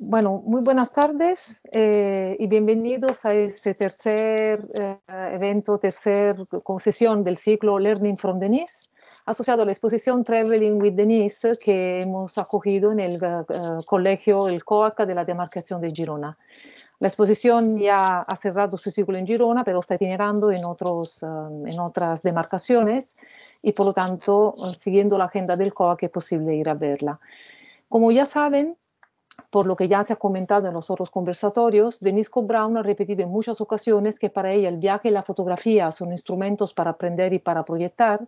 Bueno, muy buenas tardes y bienvenidos a este tercer evento, tercer sesión del ciclo Learning from Denise, asociado a la exposición Traveling with Denise que hemos acogido en el colegio, el COAC de la demarcación de Girona. La exposición ya ha cerrado su ciclo en Girona, pero está itinerando en otras demarcaciones y por lo tanto, siguiendo la agenda del COAC, es posible ir a verla. Como ya saben, por lo que ya se ha comentado en los otros conversatorios, Denise Brown ha repetido en muchas ocasiones que para ella el viaje y la fotografía son instrumentos para aprender y para proyectar,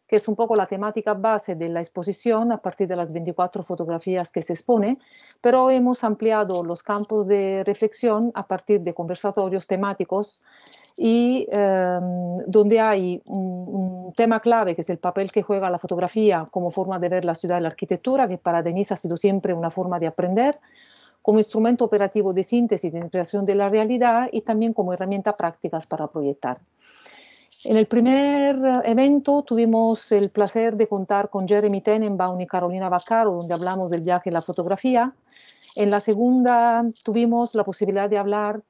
que es un poco la temática base de la exposición a partir de las 24 fotografías que se expone, pero hemos ampliado los campos de reflexión a partir de conversatorios temáticos y donde hay un tema clave que es el papel que juega la fotografía como forma de ver la ciudad y la arquitectura, que para Denise ha sido siempre una forma de aprender, como instrumento operativo de síntesis y de creación de la realidad y también como herramienta prácticas para proyectar. En el primer evento tuvimos el placer de contar con Jeremy Tenenbaum y Carolina Vaccaro, donde hablamos del viaje y la fotografía. En la segunda tuvimos la posibilidad de hablar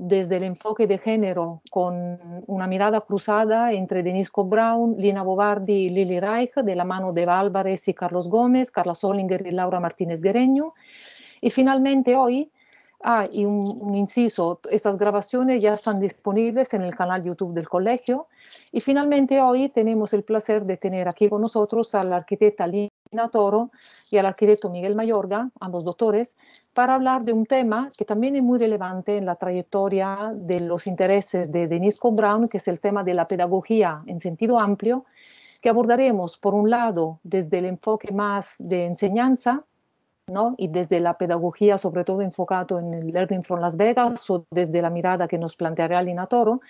desde el enfoque de género, con una mirada cruzada entre Denise Brown, Lina Bobardi y Lili Reich, de la mano de Eva Álvarez y Carlos Gómez, Carla Solinger y Laura Martínez Guereño. Y finalmente hoy, y un inciso, estas grabaciones ya están disponibles en el canal YouTube del colegio. Y finalmente hoy tenemos el placer de tener aquí con nosotros a la arquitecta Lina Toro y al arquitecto Miguel Mayorga, ambos doctores, para hablar de un tema que también es muy relevante en la trayectoria de los intereses de Denise Brown, que es el tema de la pedagogía en sentido amplio, que abordaremos por un lado desde el enfoque más de enseñanza, ¿no? Y desde la pedagogía, sobre todo enfocado en el Learning from Las Vegas, o desde la mirada que nos planteará Lina Toro,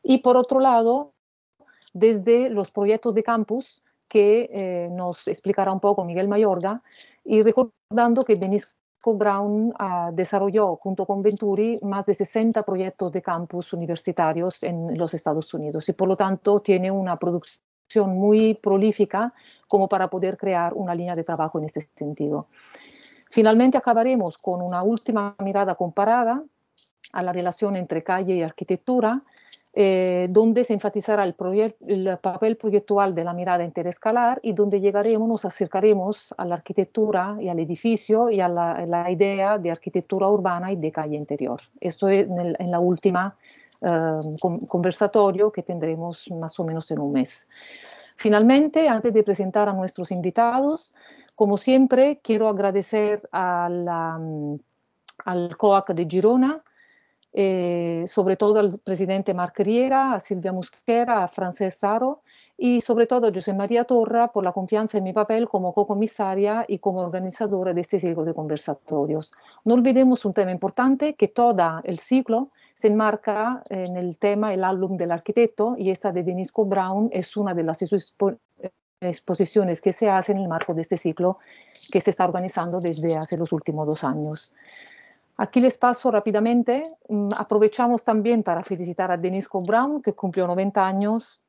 y por otro lado, desde los proyectos de campus que nos explicará un poco Miguel Mayorga, y recordando que Denise Brown desarrolló junto con Venturi más de 60 proyectos de campus universitarios en los Estados Unidos y por lo tanto tiene una producción muy prolífica como para poder crear una línea de trabajo en este sentido. Finalmente acabaremos con una última mirada comparada a la relación entre calle y arquitectura, donde se enfatizará el papel proyectual de la mirada interescalar y donde nos acercaremos a la arquitectura y al edificio y a la idea de arquitectura urbana y de calle interior. Esto es en la última conversatorio que tendremos más o menos en un mes. Finalmente, antes de presentar a nuestros invitados, como siempre, quiero agradecer al COAC de Girona, sobre todo al presidente Marc Riera, a Silvia Mosquera, a Francesc Saro y sobre todo a José María Torra por la confianza en mi papel como cocomisaria y como organizadora de este ciclo de conversatorios. No olvidemos un tema importante, que todo el ciclo se enmarca en el tema El álbum del arquitecto y esta de Denise Brown es una de las exposiciones que se hacen en el marco de este ciclo que se está organizando desde hace los últimos 2 años. Aquí les paso rápidamente. Aprovechamos también para felicitar a Denise Brown, que cumplió 90 años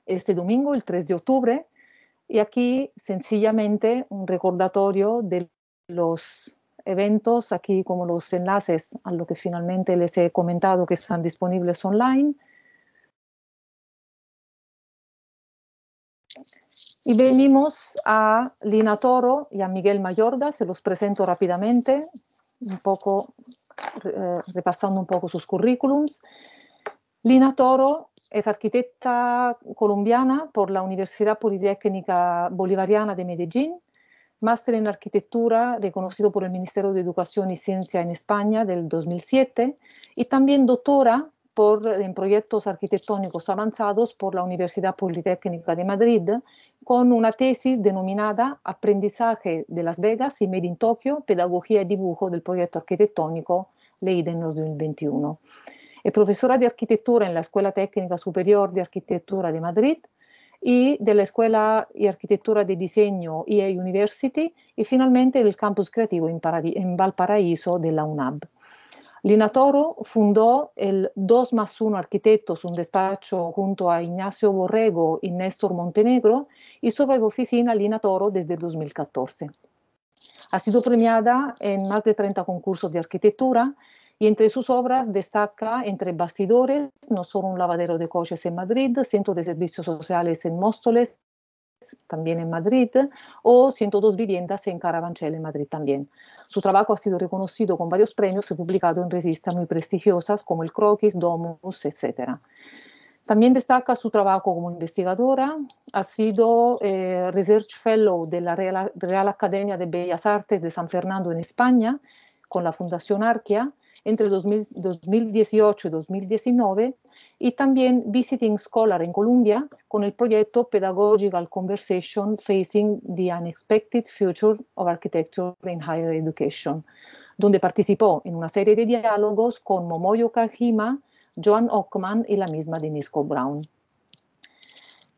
este domingo, el 3 de octubre. Y aquí, sencillamente, un recordatorio de los eventos, aquí como los enlaces a lo que finalmente les he comentado que están disponibles online. Y venimos a Lina Toro y a Miguel Mayorga, se los presento rápidamente, un poco repasando un poco sus currículums. Lina Toro es arquitecta colombiana por la Universidad Politécnica Bolivariana de Medellín, máster en arquitectura reconocido por el Ministerio de Educación y Ciencia en España del 2007 y también doctora en proyectos arquitectónicos avanzados por la Universidad Politécnica de Madrid con una tesis denominada Aprendizaje de Las Vegas y Made in Tokyo, Pedagogía y Dibujo del Proyecto Arquitectónico, leída en 2021. Es profesora de arquitectura en la Escuela Técnica Superior de Arquitectura de Madrid y de la Escuela de Arquitectura de Diseño EA University y finalmente del Campus Creativo en Valparaíso de la UNAB. Lina Toro fundó el 2+1 Arquitectos, un despacho junto a Ignacio Borrego y Néstor Montenegro, y sobre la oficina Lina Toro desde 2014. Ha sido premiada en más de 30 concursos de arquitectura y entre sus obras destaca Entre bastidores, No solo un lavadero de coches en Madrid, Centro de Servicios Sociales en Móstoles, también en Madrid, o 102 viviendas en Carabanchel, en Madrid también. Su trabajo ha sido reconocido con varios premios y publicado en revistas muy prestigiosas como el Croquis, Domus, etc. También destaca su trabajo como investigadora. Ha sido Research Fellow de la Real Academia de Bellas Artes de San Fernando en España, con la Fundación Arquia, entre 2018 y 2019, y también Visiting Scholar en Colombia con el proyecto Pedagogical Conversation Facing the Unexpected Future of Architecture in Higher Education, donde participó en una serie de diálogos con Momoyo Kajima, Joan Ockman y la misma Denise Brown.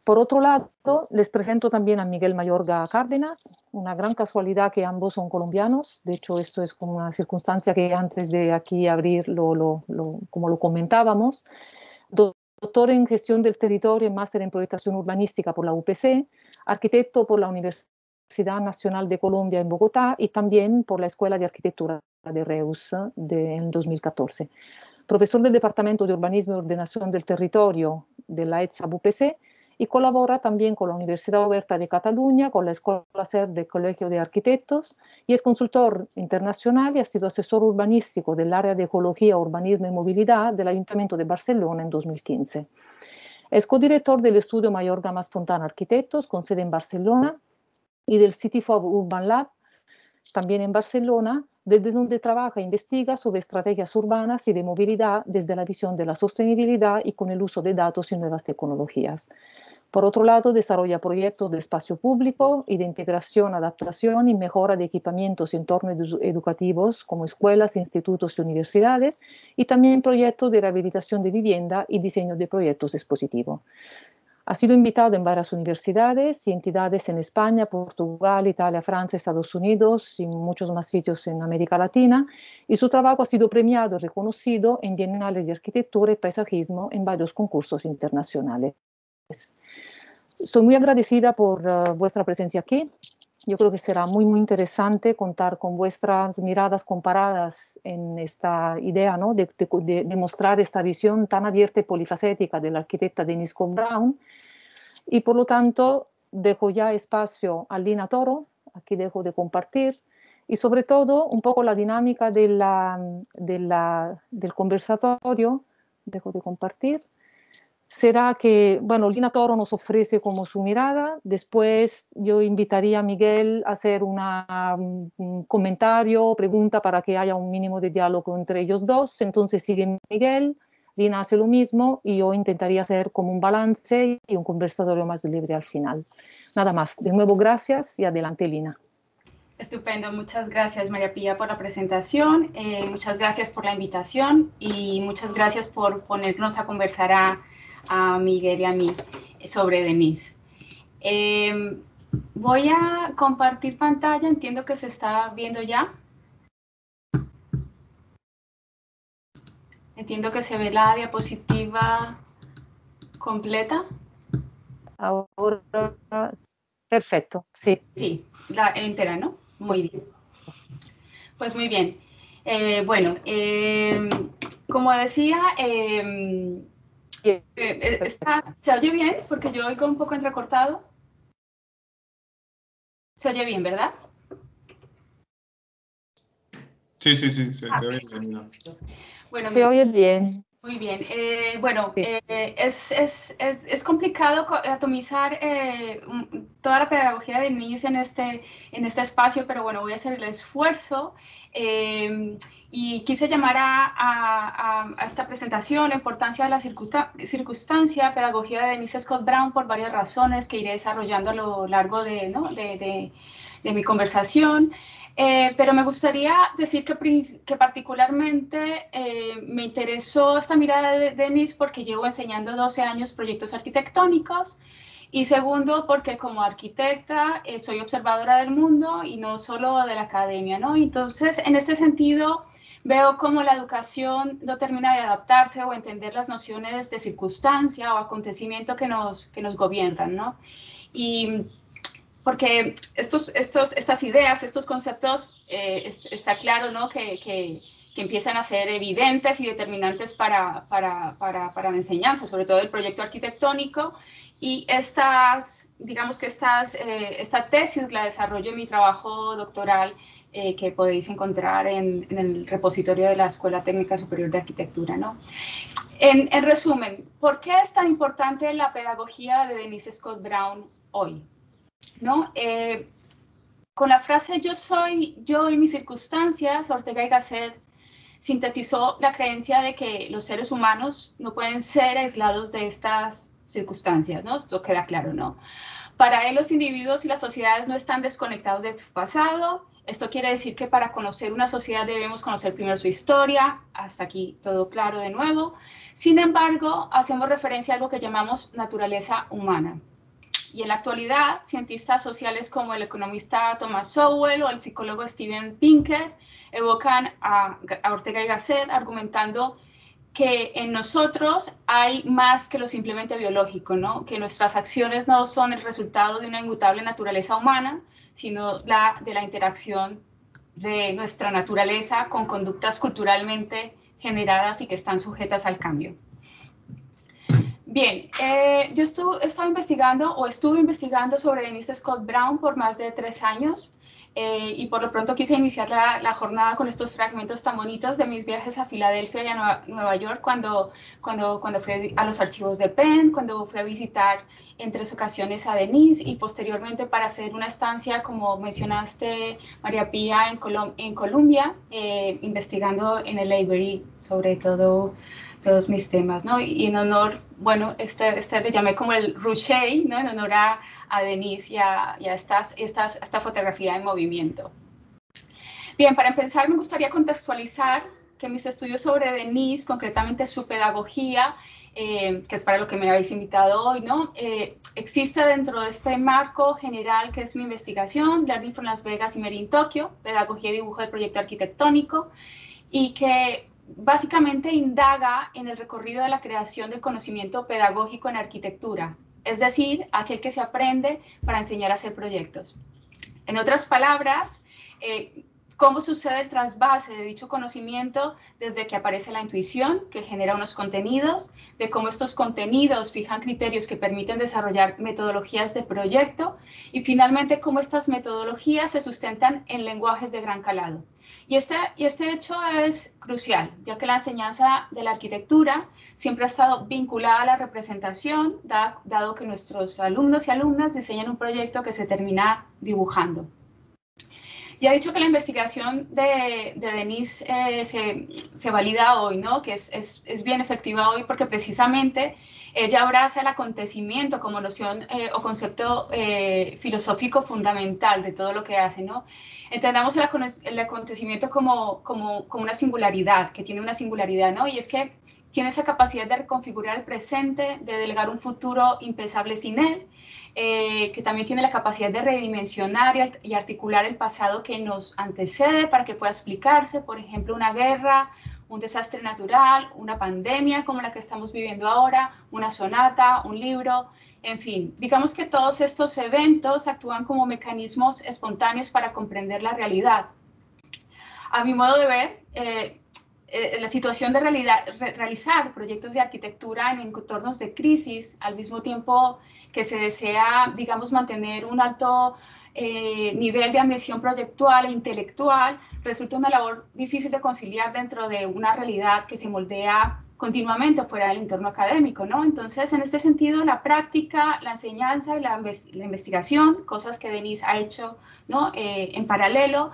Por otro lado, les presento también a Miguel Mayorga Cárdenas, una gran casualidad que ambos son colombianos. De hecho, esto es como una circunstancia que antes de aquí abrir, como lo comentábamos. Doctor en Gestión del Territorio y Máster en Proyectación Urbanística por la UPC, arquitecto por la Universidad Nacional de Colombia en Bogotá y también por la Escuela de Arquitectura de Reus en 2014. Profesor del Departamento de Urbanismo y Ordenación del Territorio de la ETSAB UPC y colabora también con la Universidad Oberta de Cataluña, con la Escuela SER del Colegio de Arquitectos y es consultor internacional y ha sido asesor urbanístico del área de Ecología, Urbanismo y Movilidad del Ayuntamiento de Barcelona en 2015. Es codirector del estudio Mayorga Mas Fontana Arquitectos, con sede en Barcelona, y del CityFob Urban Lab, también en Barcelona, desde donde trabaja e investiga sobre estrategias urbanas y de movilidad desde la visión de la sostenibilidad y con el uso de datos y nuevas tecnologías. Por otro lado, desarrolla proyectos de espacio público y de integración, adaptación y mejora de equipamientos y entornos educativos como escuelas, institutos y universidades, y también proyectos de rehabilitación de vivienda y diseño de proyectos expositivos. Ha sido invitado en varias universidades y entidades en España, Portugal, Italia, Francia, Estados Unidos y muchos más sitios en América Latina, y su trabajo ha sido premiado y reconocido en bienales de arquitectura y paisajismo en varios concursos internacionales. Estoy muy agradecida por vuestra presencia aquí. Yo creo que será muy interesante contar con vuestras miradas comparadas en esta idea, ¿no? de mostrar esta visión tan abierta y polifacética de la arquitecta Denise Brown. Y por lo tanto, dejo ya espacio a Lina Toro, aquí dejo de compartir, y sobre todo un poco la dinámica del conversatorio, dejo de compartir. Será que, bueno, Lina Toro nos ofrece como su mirada, después yo invitaría a Miguel a hacer un comentario, pregunta para que haya un mínimo de diálogo entre ellos dos, entonces sigue Miguel, Lina hace lo mismo y yo intentaría hacer como un balance y un conversatorio más libre al final. Nada más, de nuevo gracias y adelante Lina. Estupendo, muchas gracias María Pía por la presentación, muchas gracias por la invitación y muchas gracias por ponernos a conversar a Miguel y a mí sobre Denise. Voy a compartir pantalla, entiendo que se está viendo ya. Entiendo que se ve la diapositiva completa. Ahora, perfecto, sí. Sí, la entera, ¿no? Muy bien. Pues muy bien. Bueno, como decía, ¿se oye bien? Porque yo oigo un poco entrecortado. ¿Se oye bien, verdad? Sí, se te oye bien. Bueno, se oye bien. Muy bien. Bueno, sí. Es complicado atomizar toda la pedagogía de Denise en este espacio, pero bueno, voy a hacer el esfuerzo. Y quise llamar a esta presentación la importancia de la circunstancia, pedagogía de Denise Scott Brown, por varias razones que iré desarrollando a lo largo de mi conversación. Pero me gustaría decir que particularmente me interesó esta mirada de Denise porque llevo enseñando 12 años proyectos arquitectónicos, y segundo porque como arquitecta soy observadora del mundo y no solo de la academia, ¿no? Entonces, en este sentido, veo cómo la educación no termina de adaptarse o entender las nociones de circunstancia o acontecimiento que nos gobiernan, ¿no? Y porque estas ideas, estos conceptos, está claro, ¿no? que empiezan a ser evidentes y determinantes para la enseñanza, sobre todo el proyecto arquitectónico, y digamos que esta tesis la desarrollo en mi trabajo doctoral, que podéis encontrar en el repositorio de la Escuela Técnica Superior de Arquitectura, ¿no? En resumen, ¿por qué es tan importante la pedagogía de Denise Scott Brown hoy? ¿No? Con la frase "yo soy yo y mis circunstancias", Ortega y Gasset sintetizó la creencia de que los seres humanos no pueden ser aislados de estas circunstancias, ¿no? Esto queda claro, ¿no? Para él, los individuos y las sociedades no están desconectados de su pasado. Esto quiere decir que para conocer una sociedad debemos conocer primero su historia. Hasta aquí todo claro de nuevo. Sin embargo, hacemos referencia a algo que llamamos naturaleza humana. Y en la actualidad, cientistas sociales como el economista Thomas Sowell o el psicólogo Steven Pinker evocan a Ortega y Gasset argumentando que en nosotros hay más que lo simplemente biológico, ¿no? Que nuestras acciones no son el resultado de una inmutable naturaleza humana, sino de la interacción de nuestra naturaleza con conductas culturalmente generadas y que están sujetas al cambio. Bien, yo estuve investigando sobre Denise Scott Brown por más de 3 años, y por lo pronto quise iniciar la jornada con estos fragmentos tan bonitos de mis viajes a Filadelfia y a Nueva York, cuando fui a los archivos de Penn, cuando fui a visitar en 3 ocasiones a Denise, y posteriormente para hacer una estancia, como mencionaste, María Pía, en Colombia, investigando en el Library sobre todos mis temas, ¿no? Y en honor, bueno, le llamé como el Ruchet, ¿no? En honor a Denise y a esta fotografía en movimiento. Bien, para empezar me gustaría contextualizar que mis estudios sobre Denise, concretamente su pedagogía, que es para lo que me habéis invitado hoy, ¿no? Existe dentro de este marco general que es mi investigación, Learning from Las Vegas y Made in Tokyo, pedagogía y dibujo del proyecto arquitectónico, y que básicamente indaga en el recorrido de la creación del conocimiento pedagógico en arquitectura, es decir, aquel que se aprende para enseñar a hacer proyectos. En otras palabras, cómo sucede el trasvase de dicho conocimiento desde que aparece la intuición, que genera unos contenidos, de cómo estos contenidos fijan criterios que permiten desarrollar metodologías de proyecto, y finalmente cómo estas metodologías se sustentan en lenguajes de gran calado. Y este hecho es crucial, ya que la enseñanza de la arquitectura siempre ha estado vinculada a la representación, dado que nuestros alumnos y alumnas diseñan un proyecto que se termina dibujando. Ya he dicho que la investigación de Denise se valida hoy, ¿no? Que es bien efectiva hoy porque precisamente ella abraza el acontecimiento como noción o concepto filosófico fundamental de todo lo que hace, ¿no? Entendamos el acontecimiento como una singularidad, que tiene una singularidad, ¿no? Y es que tiene esa capacidad de reconfigurar el presente, de delegar un futuro impensable sin él, que también tiene la capacidad de redimensionar y articular el pasado que nos antecede para que pueda explicarse, por ejemplo, una guerra, un desastre natural, una pandemia como la que estamos viviendo ahora, una sonata, un libro, en fin. Digamos que todos estos eventos actúan como mecanismos espontáneos para comprender la realidad. A mi modo de ver, la situación de realizar proyectos de arquitectura en entornos de crisis, al mismo tiempo que se desea, digamos, mantener un alto nivel de ambición proyectual e intelectual, resulta una labor difícil de conciliar dentro de una realidad que se moldea continuamente fuera del entorno académico, ¿no? Entonces, en este sentido, la práctica, la enseñanza y la investigación, cosas que Denise ha hecho, ¿no? En paralelo,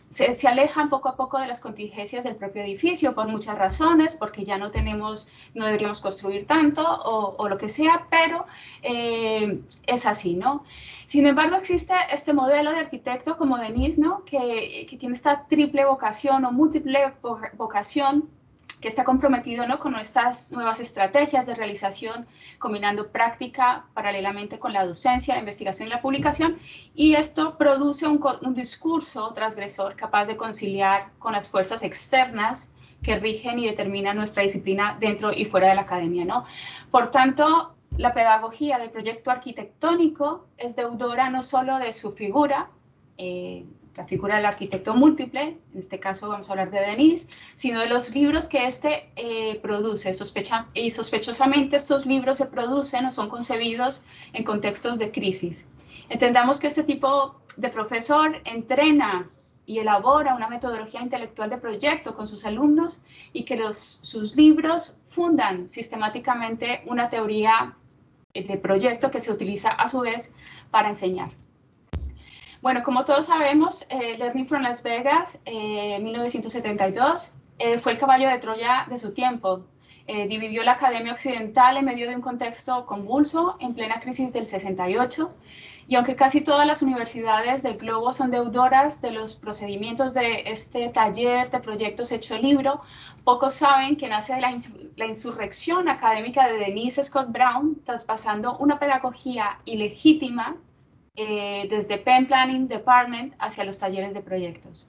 se alejan poco a poco de las contingencias del propio edificio por muchas razones, porque ya no deberíamos construir tanto o lo que sea, pero es así, ¿no? Sin embargo, existe este modelo de arquitecto como Denise, ¿no? Que tiene esta triple vocación o múltiple vocación, que está comprometido, ¿no? Con estas nuevas estrategias de realización, combinando práctica paralelamente con la docencia, la investigación y la publicación, y esto produce un discurso transgresor capaz de conciliar con las fuerzas externas que rigen y determinan nuestra disciplina dentro y fuera de la academia, ¿no? Por tanto, la pedagogía del proyecto arquitectónico es deudora no solo de su figura, la figura del arquitecto múltiple, en este caso vamos a hablar de Denis, sino de los libros que éste produce. Y sospechosamente estos libros se producen o son concebidos en contextos de crisis. Entendamos que este tipo de profesor entrena y elabora una metodología intelectual de proyecto con sus alumnos y que sus libros fundan sistemáticamente una teoría de proyecto que se utiliza a su vez para enseñar. Bueno, como todos sabemos, Learning from Las Vegas, 1972, fue el caballo de Troya de su tiempo. Dividió la academia occidental en medio de un contexto convulso, en plena crisis del 68, y aunque casi todas las universidades del globo son deudoras de los procedimientos de este taller de proyectos hecho libro, pocos saben que nace de la insurrección académica de Denise Scott Brown, traspasando una pedagogía ilegítima desde Penn Planning Department hacia los talleres de proyectos.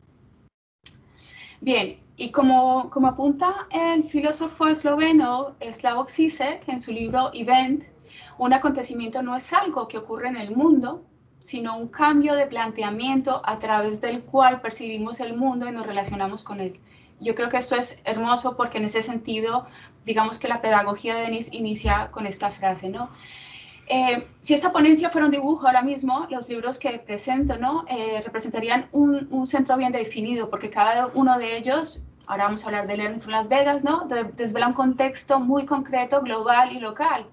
Bien, y como apunta el filósofo esloveno Slavoj Žižek en su libro Event, un acontecimiento no es algo que ocurre en el mundo, sino un cambio de planteamiento a través del cual percibimos el mundo y nos relacionamos con él. Yo creo que esto es hermoso porque en ese sentido, digamos que la pedagogía de Denis inicia con esta frase, ¿no? Si esta ponencia fuera un dibujo ahora mismo, los libros que presento, ¿no? Representarían un centro bien definido, porque cada uno de ellos, ahora vamos a hablar de Learning from Las Vegas, ¿no? Desvela un contexto muy concreto, global y local.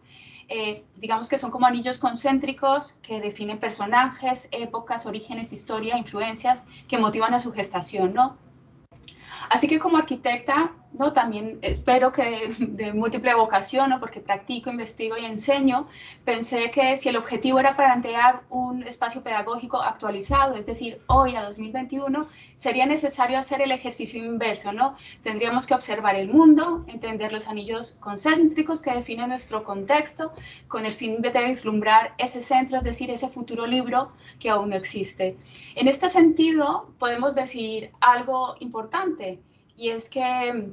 Digamos que son como anillos concéntricos que definen personajes, épocas, orígenes, historia, influencias que motivan a su gestación, ¿no? Así que como arquitecta, ¿no? También espero que de múltiple vocación, ¿no? Porque practico, investigo y enseño, pensé que si el objetivo era plantear un espacio pedagógico actualizado, es decir, hoy a 2021, sería necesario hacer el ejercicio inverso, ¿no? Tendríamos que observar el mundo, entender los anillos concéntricos que definen nuestro contexto, con el fin de vislumbrar ese centro, es decir, ese futuro libro que aún no existe. En este sentido, podemos decir algo importante, y es que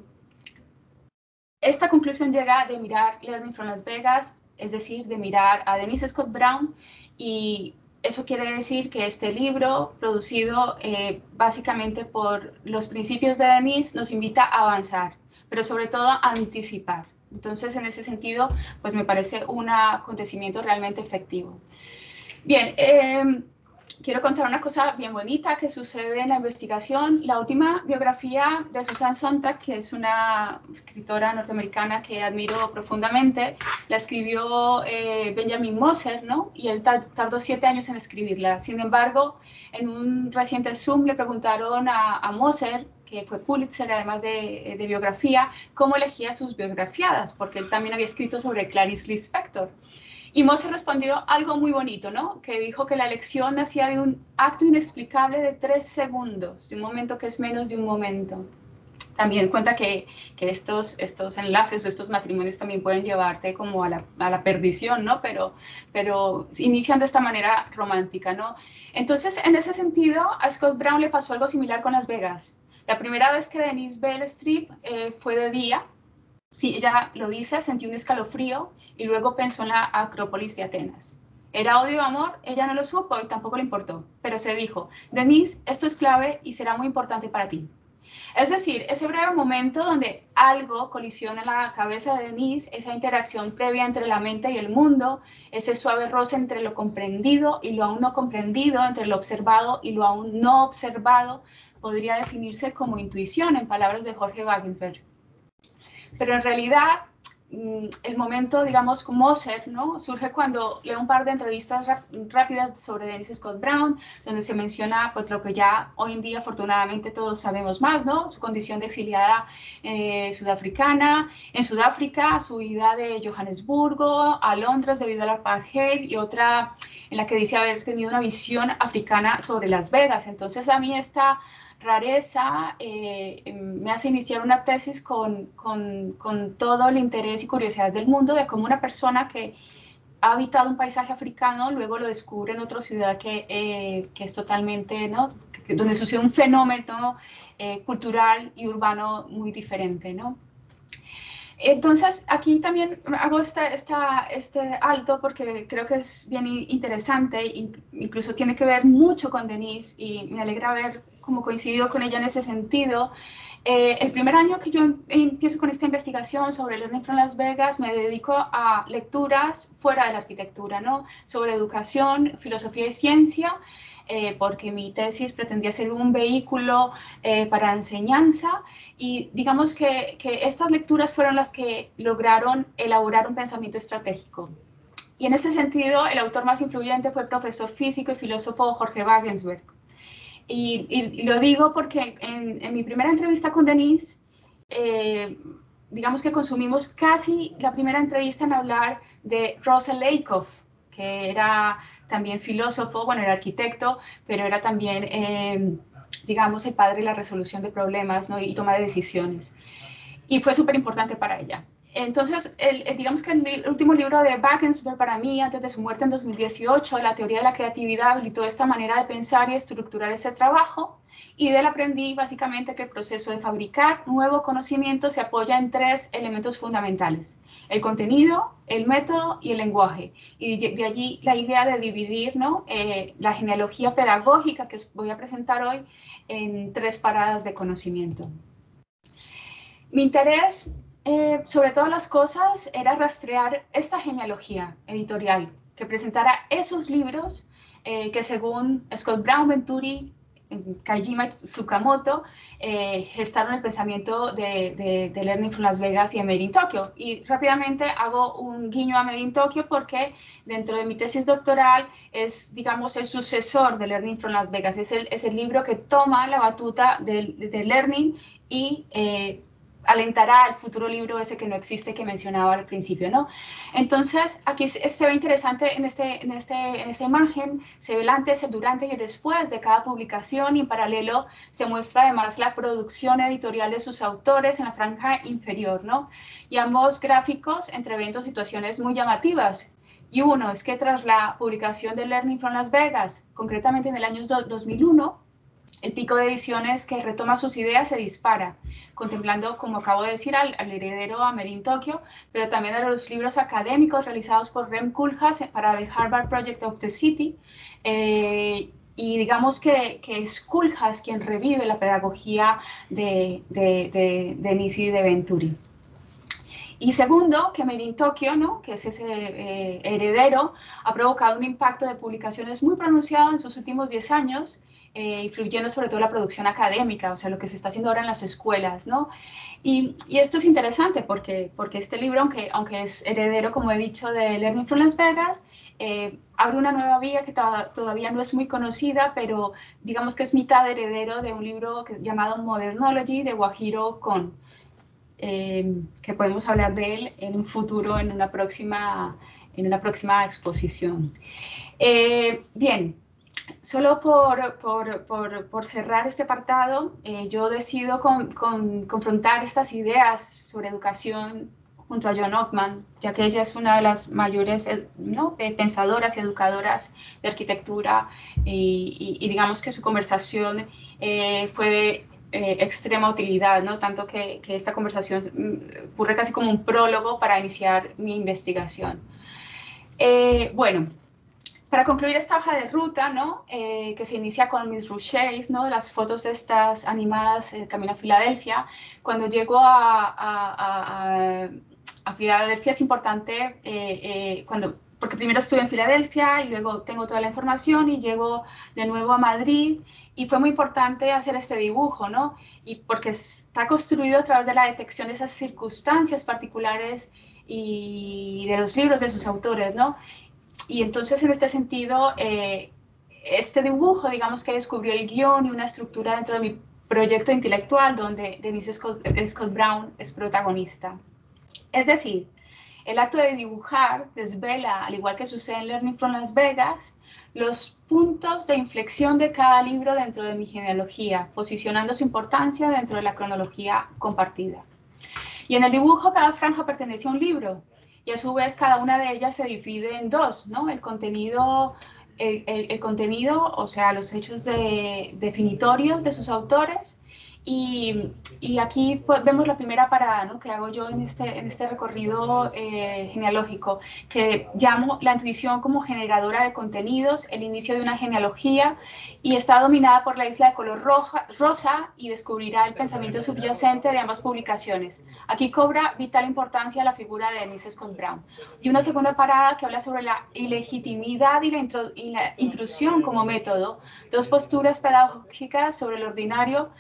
esta conclusión llega de mirar Learning from Las Vegas, es decir, de mirar a Denise Scott Brown, y eso quiere decir que este libro, producido básicamente por los principios de Denise, nos invita a avanzar, pero sobre todo a anticipar. Entonces, en ese sentido, pues me parece un acontecimiento realmente efectivo. Bien, quiero contar una cosa bien bonita que sucede en la investigación. La última biografía de Susan Sontag, que es una escritora norteamericana que admiro profundamente, la escribió Benjamin Moser, ¿no? Y él tardó 7 años en escribirla. Sin embargo, en un reciente Zoom le preguntaron a Moser, que fue Pulitzer, además de biografía, cómo elegía sus biografiadas, porque él también había escrito sobre Clarice Lispector. Y Moser respondió algo muy bonito, ¿no? Que dijo que la elección nacía de un acto inexplicable de 3 segundos, de un momento que es menos de un momento. También cuenta que estos enlaces o estos matrimonios también pueden llevarte como a la perdición, ¿no? Pero inician de esta manera romántica, ¿no? Entonces, en ese sentido, a Scott Brown le pasó algo similar con Las Vegas. La primera vez que Denise ve el strip fue de día. Sí, ella lo dice, sentí un escalofrío y luego pensó en la Acrópolis de Atenas. ¿Era odio o amor? Ella no lo supo y tampoco le importó, pero se dijo, Denise, esto es clave y será muy importante para ti. Es decir, ese breve momento donde algo colisiona en la cabeza de Denise, esa interacción previa entre la mente y el mundo, ese suave roce entre lo comprendido y lo aún no comprendido, entre lo observado y lo aún no observado, podría definirse como intuición, en palabras de Jorge Wagensberg. Pero en realidad, el momento, digamos, con Moser, ¿no? Surge cuando leo un par de entrevistas rápidas sobre Denise Scott Brown, donde se menciona pues, lo que ya hoy en día, afortunadamente, todos sabemos más, ¿no? Su condición de exiliada sudafricana, en Sudáfrica, su ida de Johannesburgo a Londres debido al apartheid, y otra en la que dice haber tenido una visión africana sobre Las Vegas. Entonces, a mí esta rareza me hace iniciar una tesis con todo el interés y curiosidad del mundo de cómo una persona que ha habitado un paisaje africano luego lo descubre en otra ciudad que es totalmente, ¿no? Donde sucede un fenómeno cultural y urbano muy diferente, ¿no? Entonces, aquí también hago este alto porque creo que es bien interesante, incluso tiene que ver mucho con Denise y me alegra haber como coincidido con ella en ese sentido. El primer año que yo empiezo con esta investigación sobre Learning from Las Vegas, me dedico a lecturas fuera de la arquitectura, ¿no? Sobre educación, filosofía y ciencia, porque mi tesis pretendía ser un vehículo para enseñanza y digamos que estas lecturas fueron las que lograron elaborar un pensamiento estratégico. Y en ese sentido, el autor más influyente fue el profesor físico y filósofo Jorge Wagensberg. Y lo digo porque en mi primera entrevista con Denise, digamos que consumimos casi la primera entrevista en hablar de Russell Lakoff, que era también filósofo, bueno, era arquitecto, pero era también, digamos, el padre de la resolución de problemas, ¿no? Y toma de decisiones. Y fue súper importante para ella. Entonces, digamos que el último libro de Wagensberg para mí, antes de su muerte en 2018, La teoría de la creatividad, habilitó esta manera de pensar y estructurar ese trabajo. Y de él aprendí básicamente que el proceso de fabricar nuevo conocimiento se apoya en 3 elementos fundamentales: el contenido, el método y el lenguaje. Y de allí la idea de dividir, ¿no? La genealogía pedagógica que os voy a presentar hoy en 3 paradas de conocimiento. Mi interés, sobre todas las cosas, era rastrear esta genealogía editorial, que presentara esos libros que según Scott Brown, Venturi, Kajima y Tsukamoto, gestaron el pensamiento de Learning from Las Vegas y de Made in Tokyo. Y rápidamente hago un guiño a Made in Tokyo porque dentro de mi tesis doctoral es, digamos, el sucesor de Learning from Las Vegas. Es el libro que toma la batuta de Learning y alentará al futuro libro ese que no existe que mencionaba al principio, ¿no? Entonces, aquí se ve interesante en esta imagen, se ve el antes, el durante y el después de cada publicación y en paralelo se muestra además la producción editorial de sus autores en la franja inferior, ¿no? Y ambos gráficos entreven dos situaciones muy llamativas. Y uno es que tras la publicación de Learning from Las Vegas, concretamente en el año 2001, el pico de ediciones que retoma sus ideas se dispara, contemplando, como acabo de decir, al heredero a Made in Tokyo, pero también a los libros académicos realizados por Rem Koolhaas para The Harvard Project of the City. Y digamos que es Koolhaas quien revive la pedagogía de Nisi y de Venturi. Y segundo, que Made in Tokyo, ¿no? Que es ese heredero, ha provocado un impacto de publicaciones muy pronunciado en sus últimos 10 años, influyendo sobre todo la producción académica, o sea, lo que se está haciendo ahora en las escuelas, ¿no? Y esto es interesante porque este libro, aunque es heredero, como he dicho, de Learning from Las Vegas, abre una nueva vía que todavía no es muy conocida, pero digamos que es mitad heredero de un libro llamado Modernology de Wajiro Kon, que podemos hablar de él en un futuro, en una próxima exposición. Bien. Solo por cerrar este apartado, yo decido confrontar estas ideas sobre educación junto a John Ockman, ya que ella es una de las mayores pensadoras y educadoras de arquitectura y digamos que su conversación fue de extrema utilidad, ¿no? Tanto que esta conversación ocurre casi como un prólogo para iniciar mi investigación. Bueno. Para concluir esta hoja de ruta, ¿no? Que se inicia con mis ruchés, ¿no? Las fotos estas animadas camino a Filadelfia. Cuando llego a Filadelfia es importante, porque primero estuve en Filadelfia y luego tengo toda la información y llego de nuevo a Madrid y fue muy importante hacer este dibujo, ¿no? Y porque está construido a través de la detección de esas circunstancias particulares y de los libros de sus autores, ¿no? Y entonces, en este sentido, este dibujo, digamos que descubrió el guión y una estructura dentro de mi proyecto intelectual donde Denise Scott Brown es protagonista. Es decir, el acto de dibujar desvela, al igual que sucede en Learning from Las Vegas, los puntos de inflexión de cada libro dentro de mi genealogía, posicionando su importancia dentro de la cronología compartida. Y en el dibujo, cada franja pertenece a un libro, y a su vez cada una de ellas se divide en dos, ¿no? El contenido, o sea, los hechos definitorios de sus autores, Y aquí pues, vemos la primera parada, ¿no?, que hago yo en este recorrido genealógico, que llamo la intuición como generadora de contenidos, el inicio de una genealogía, y está dominada por la isla de color rosa, y descubrirá el pensamiento subyacente de ambas publicaciones. Aquí cobra vital importancia la figura de Denise Scott Brown. Y una segunda parada que habla sobre la ilegitimidad y la intrusión como método, dos posturas pedagógicas sobre el ordinario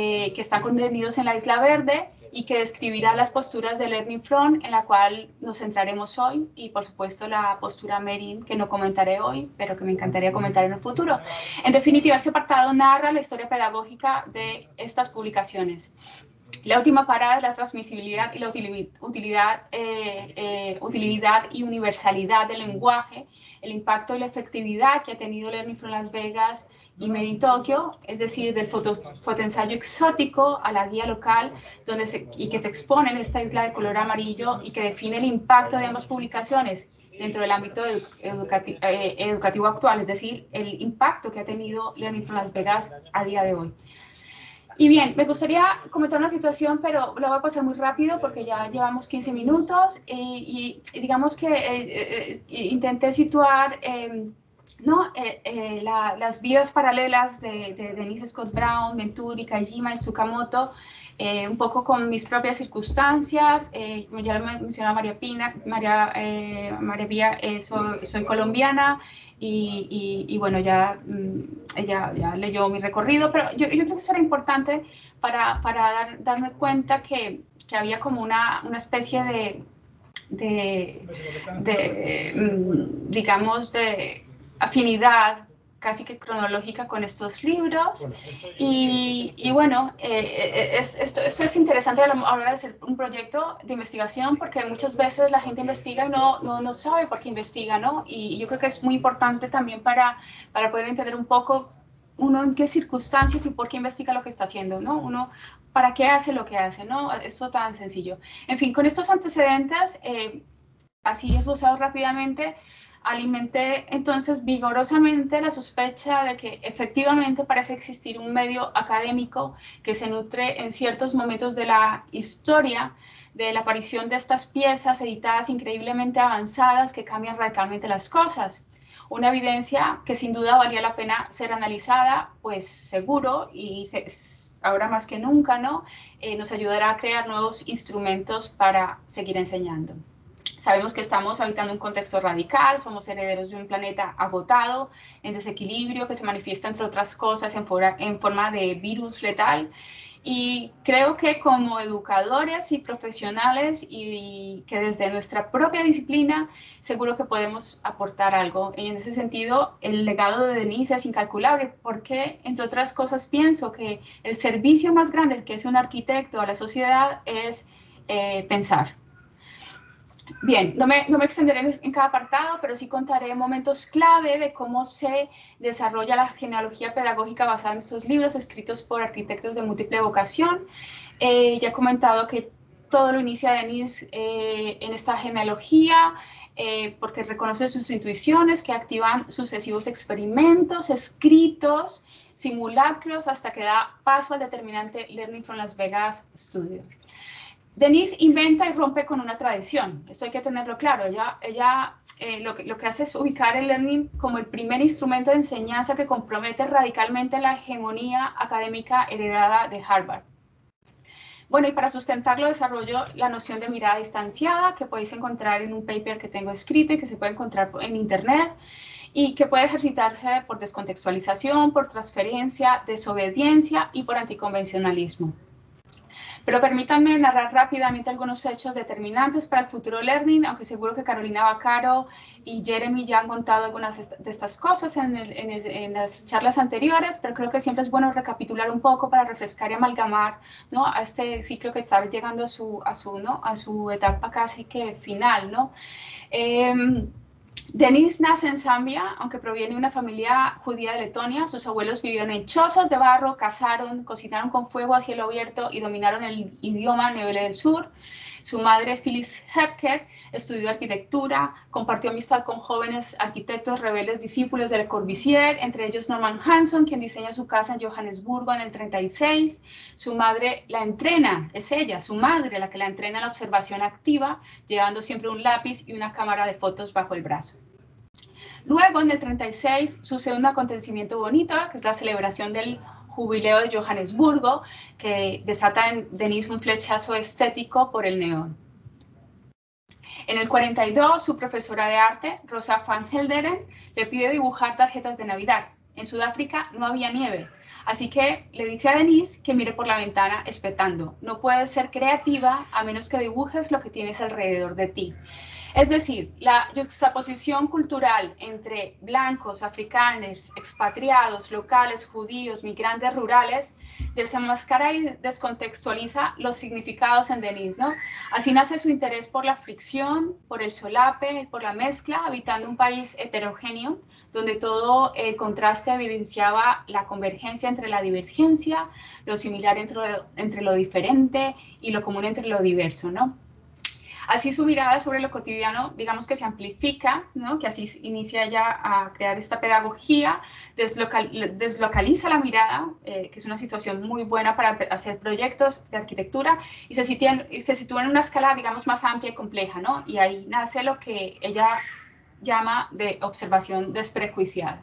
que están contenidos en la Isla Verde, y que describirá las posturas de Learning From, en la cual nos centraremos hoy, y por supuesto la postura Merin, que no comentaré hoy, pero que me encantaría comentar en el futuro. En definitiva, este apartado narra la historia pedagógica de estas publicaciones. La última parada es la transmisibilidad y la utilidad y universalidad del lenguaje, el impacto y la efectividad que ha tenido Learning From Las Vegas y Made in Tokyo, es decir, del fotoensayo exótico a la guía local, y que se expone en esta isla de color amarillo, y que define el impacto de ambas publicaciones dentro del ámbito educativo actual, es decir, el impacto que ha tenido Learning From Las Vegas a día de hoy. Y bien, me gustaría comentar una situación, pero la voy a pasar muy rápido porque ya llevamos 15 minutos, y digamos que intenté situar las vidas paralelas de Denise Scott Brown, Venturi, Kajima y Tsukamoto, un poco con mis propias circunstancias. Como ya lo mencionaba María Pía, soy colombiana, y bueno, ella leyó mi recorrido, pero yo creo que eso era importante para darme cuenta que había como una especie digamos, de afinidad casi que cronológica con estos libros, y bueno, esto es interesante a la hora de hacer un proyecto de investigación, porque muchas veces la gente investiga y no sabe por qué investiga, ¿no? Y yo creo que es muy importante también para poder entender un poco uno en qué circunstancias y por qué investiga lo que está haciendo, ¿no? Uno, ¿para qué hace lo que hace, no? Esto tan sencillo. En fin, con estos antecedentes, así esbozado rápidamente, alimenté entonces vigorosamente la sospecha de que efectivamente parece existir un medio académico que se nutre en ciertos momentos de la historia de la aparición de estas piezas editadas increíblemente avanzadas que cambian radicalmente las cosas. Una evidencia que sin duda valía la pena ser analizada, pues seguro, y ahora más que nunca, ¿no? Nos ayudará a crear nuevos instrumentos para seguir enseñando. Sabemos que estamos habitando un contexto radical, somos herederos de un planeta agotado, en desequilibrio, que se manifiesta, entre otras cosas, en forma de virus letal. Y creo que como educadores y profesionales, y que desde nuestra propia disciplina, seguro que podemos aportar algo. Y en ese sentido, el legado de Denise es incalculable, porque, entre otras cosas, pienso que el servicio más grande que hace un arquitecto a la sociedad es pensar. Bien, no me extenderé en cada apartado, pero sí contaré momentos clave de cómo se desarrolla la genealogía pedagógica basada en estos libros escritos por arquitectos de múltiple vocación. Ya he comentado que todo lo inicia Denise en esta genealogía, porque reconoce sus intuiciones que activan sucesivos experimentos escritos, simulacros, hasta que da paso al determinante Learning From Las Vegas Studio. Denise inventa y rompe con una tradición, esto hay que tenerlo claro. Ella lo que hace es ubicar el learning como el primer instrumento de enseñanza que compromete radicalmente la hegemonía académica heredada de Harvard. Bueno, y para sustentarlo desarrollo la noción de mirada distanciada, que podéis encontrar en un paper que tengo escrito y que se puede encontrar en internet, y que puede ejercitarse por descontextualización, por transferencia, desobediencia y por anticonvencionalismo. Pero permítanme narrar rápidamente algunos hechos determinantes para el futuro learning, aunque seguro que Carolina Vaccaro y Jeremy ya han contado algunas de estas cosas en las charlas anteriores, pero creo que siempre es bueno recapitular un poco para refrescar y amalgamar, ¿no?, a este ciclo que está llegando a su etapa casi que final, ¿no? Denise nace en Zambia, aunque proviene de una familia judía de Letonia. Sus abuelos vivieron en chozas de barro, cazaron, cocinaron con fuego a cielo abierto y dominaron el idioma Ndebele del Sur. Su madre, Phyllis Hepker, estudió arquitectura, compartió amistad con jóvenes arquitectos rebeldes discípulos de Le Corbusier, entre ellos Norman Hanson, quien diseña su casa en Johannesburgo en el 36. Su madre la entrena, es ella, su madre, la que la entrena en la observación activa, llevando siempre un lápiz y una cámara de fotos bajo el brazo. Luego, en el 36, sucede un acontecimiento bonito, que es la celebración del jubileo de Johannesburgo, que desata en Denise un flechazo estético por el neón. En el 42, su profesora de arte, Rosa van Helderen, le pide dibujar tarjetas de Navidad. En Sudáfrica no había nieve, así que le dice a Denise que mire por la ventana espetando. No puedes ser creativa a menos que dibujes lo que tienes alrededor de ti. Es decir, la juxtaposición cultural entre blancos, africanos, expatriados, locales, judíos, migrantes rurales, desenmascara y descontextualiza los significados en Denise, ¿no? Así nace su interés por la fricción, por el solape, por la mezcla, habitando un país heterogéneo, donde todo el contraste evidenciaba la convergencia entre la divergencia, lo similar entre lo diferente y lo común entre lo diverso, ¿no? Así su mirada sobre lo cotidiano, digamos que se amplifica, ¿no? Que así inicia ya a crear esta pedagogía, deslocaliza la mirada, que es una situación muy buena para hacer proyectos de arquitectura, y se sitúa en una escala, digamos, más amplia y compleja, ¿no? Y ahí nace lo que ella llama de observación desprejuiciada.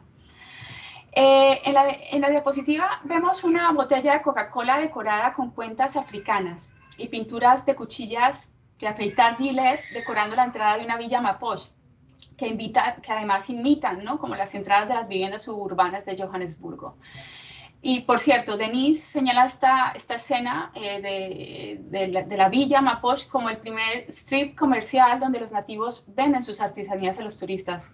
En la diapositiva vemos una botella de Coca-Cola decorada con cuentas africanas y pinturas de cuchillas de afeitar Gillette decorando la entrada de una villa Mapoche, que además imitan, ¿no? Como las entradas de las viviendas suburbanas de Johannesburgo. Y por cierto, Denise señala esta escena de la villa Mapoche como el primer strip comercial donde los nativos venden sus artesanías a los turistas.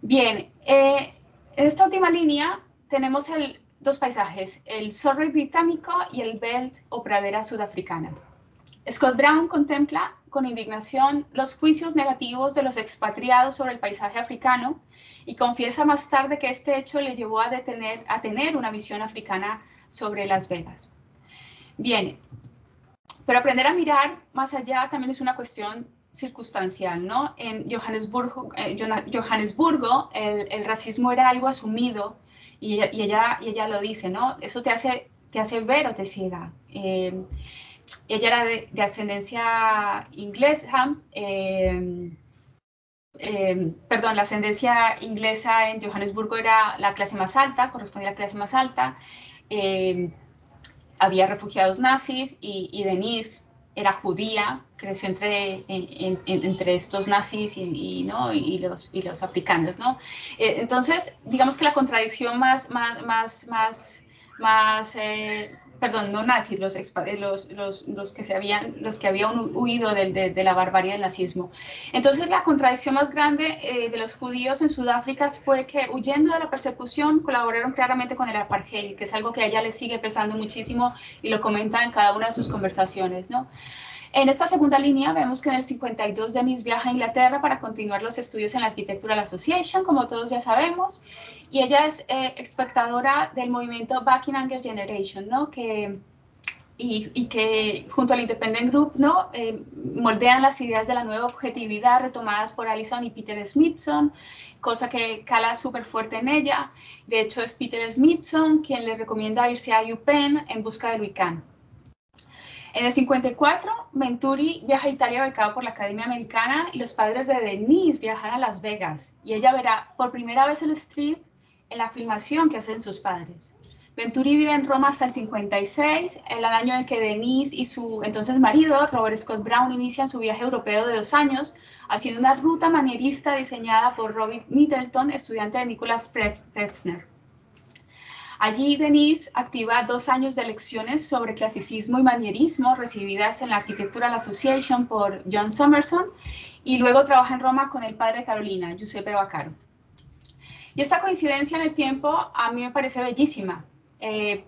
Bien, en esta última línea tenemos dos paisajes, el Surrey británico y el Veld o pradera sudafricana. Scott Brown contempla con indignación los juicios negativos de los expatriados sobre el paisaje africano y confiesa más tarde que este hecho le llevó a tener una visión africana sobre Las Vegas. Bien, pero aprender a mirar más allá también es una cuestión circunstancial, ¿no? En Johannesburgo, el racismo era algo asumido y ella lo dice, ¿no? Eso te hace ver o te ciega. Ella era de ascendencia inglesa, la ascendencia inglesa en Johannesburgo era la clase más alta, correspondía a la clase más alta, había refugiados nazis y Denise era judía, creció entre estos nazis y los africanos, ¿no? Entonces, digamos que la contradicción no nazis, los que habían huido de la barbarie del nazismo. Entonces la contradicción más grande de los judíos en Sudáfrica fue que huyendo de la persecución colaboraron claramente con el apartheid, que es algo que a ella le sigue pesando muchísimo y lo comenta en cada una de sus conversaciones, ¿no? En esta segunda línea vemos que en el 52 Denise viaja a Inglaterra para continuar los estudios en la Architectural Association, como todos ya sabemos, y ella es espectadora del movimiento Back in Anger Generation, ¿no? que junto al Independent Group, ¿no? Moldean las ideas de la nueva objetividad retomadas por Allison y Peter Smithson, cosa que cala súper fuerte en ella. De hecho, es Peter Smithson quien le recomienda irse a UPenn en busca de Wiccan. En el 54, Venturi viaja a Italia becado por la Academia Americana y los padres de Denise viajan a Las Vegas y ella verá por primera vez el strip en la filmación que hacen sus padres. Venturi vive en Roma hasta el 56, el año en que Denise y su entonces marido, Robert Scott Brown, inician su viaje europeo de 2 años, haciendo una ruta manierista diseñada por Robin Middleton, estudiante de Nicholas Pevsner. Allí Denise activa 2 años de lecciones sobre clasicismo y manierismo recibidas en la Architectural Association por John Summerson y luego trabaja en Roma con el padre de Carolina, Giuseppe Vaccaro. Y esta coincidencia en el tiempo a mí me parece bellísima,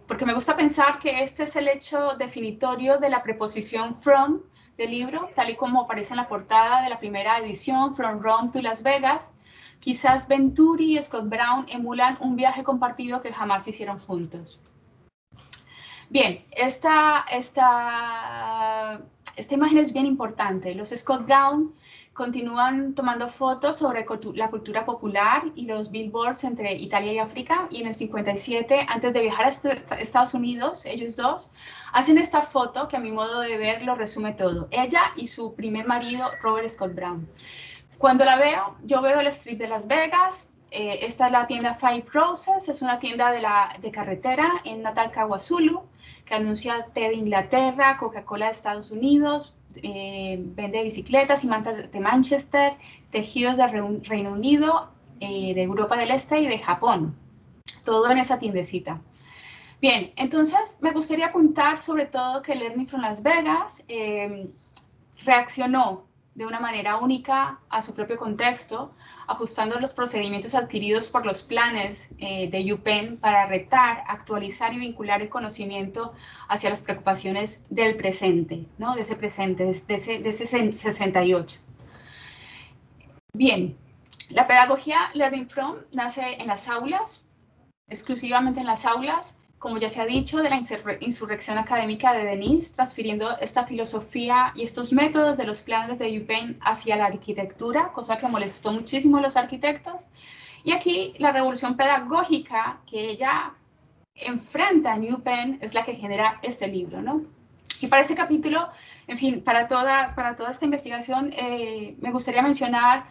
porque me gusta pensar que este es el hecho definitorio de la preposición from del libro, tal y como aparece en la portada de la primera edición, From Rome to Las Vegas, Quizás Venturi y Scott Brown emulan un viaje compartido que jamás hicieron juntos. Bien, esta imagen es bien importante. Los Scott Brown continúan tomando fotos sobre la cultura popular y los billboards entre Italia y África, y en el 57, antes de viajar a Estados Unidos, ellos dos hacen esta foto que a mi modo de ver lo resume todo. Ella y su primer marido, Robert Scott Brown. Cuando la veo, yo veo el strip de Las Vegas. Esta es la tienda Five Roses, es una tienda de carretera en Natal, KwaZulu, que anuncia té de Inglaterra, Coca-Cola de Estados Unidos, vende bicicletas y mantas de Manchester, tejidos del Reino Unido, de Europa del Este y de Japón. Todo en esa tiendecita. Bien, entonces me gustaría apuntar sobre todo que Learning from Las Vegas reaccionó de una manera única a su propio contexto, ajustando los procedimientos adquiridos por los planners de UPenn para retar, actualizar y vincular el conocimiento hacia las preocupaciones del presente, ¿no? De ese presente, de ese 68. Bien, la pedagogía Learning From nace en las aulas, exclusivamente en las aulas, como ya se ha dicho, de la insurrección académica de Denise, transfiriendo esta filosofía y estos métodos de los planners de UPenn hacia la arquitectura, cosa que molestó muchísimo a los arquitectos. Y aquí la revolución pedagógica que ella enfrenta en UPenn es la que genera este libro, ¿no? Y para este capítulo, en fin, para toda esta investigación, me gustaría mencionar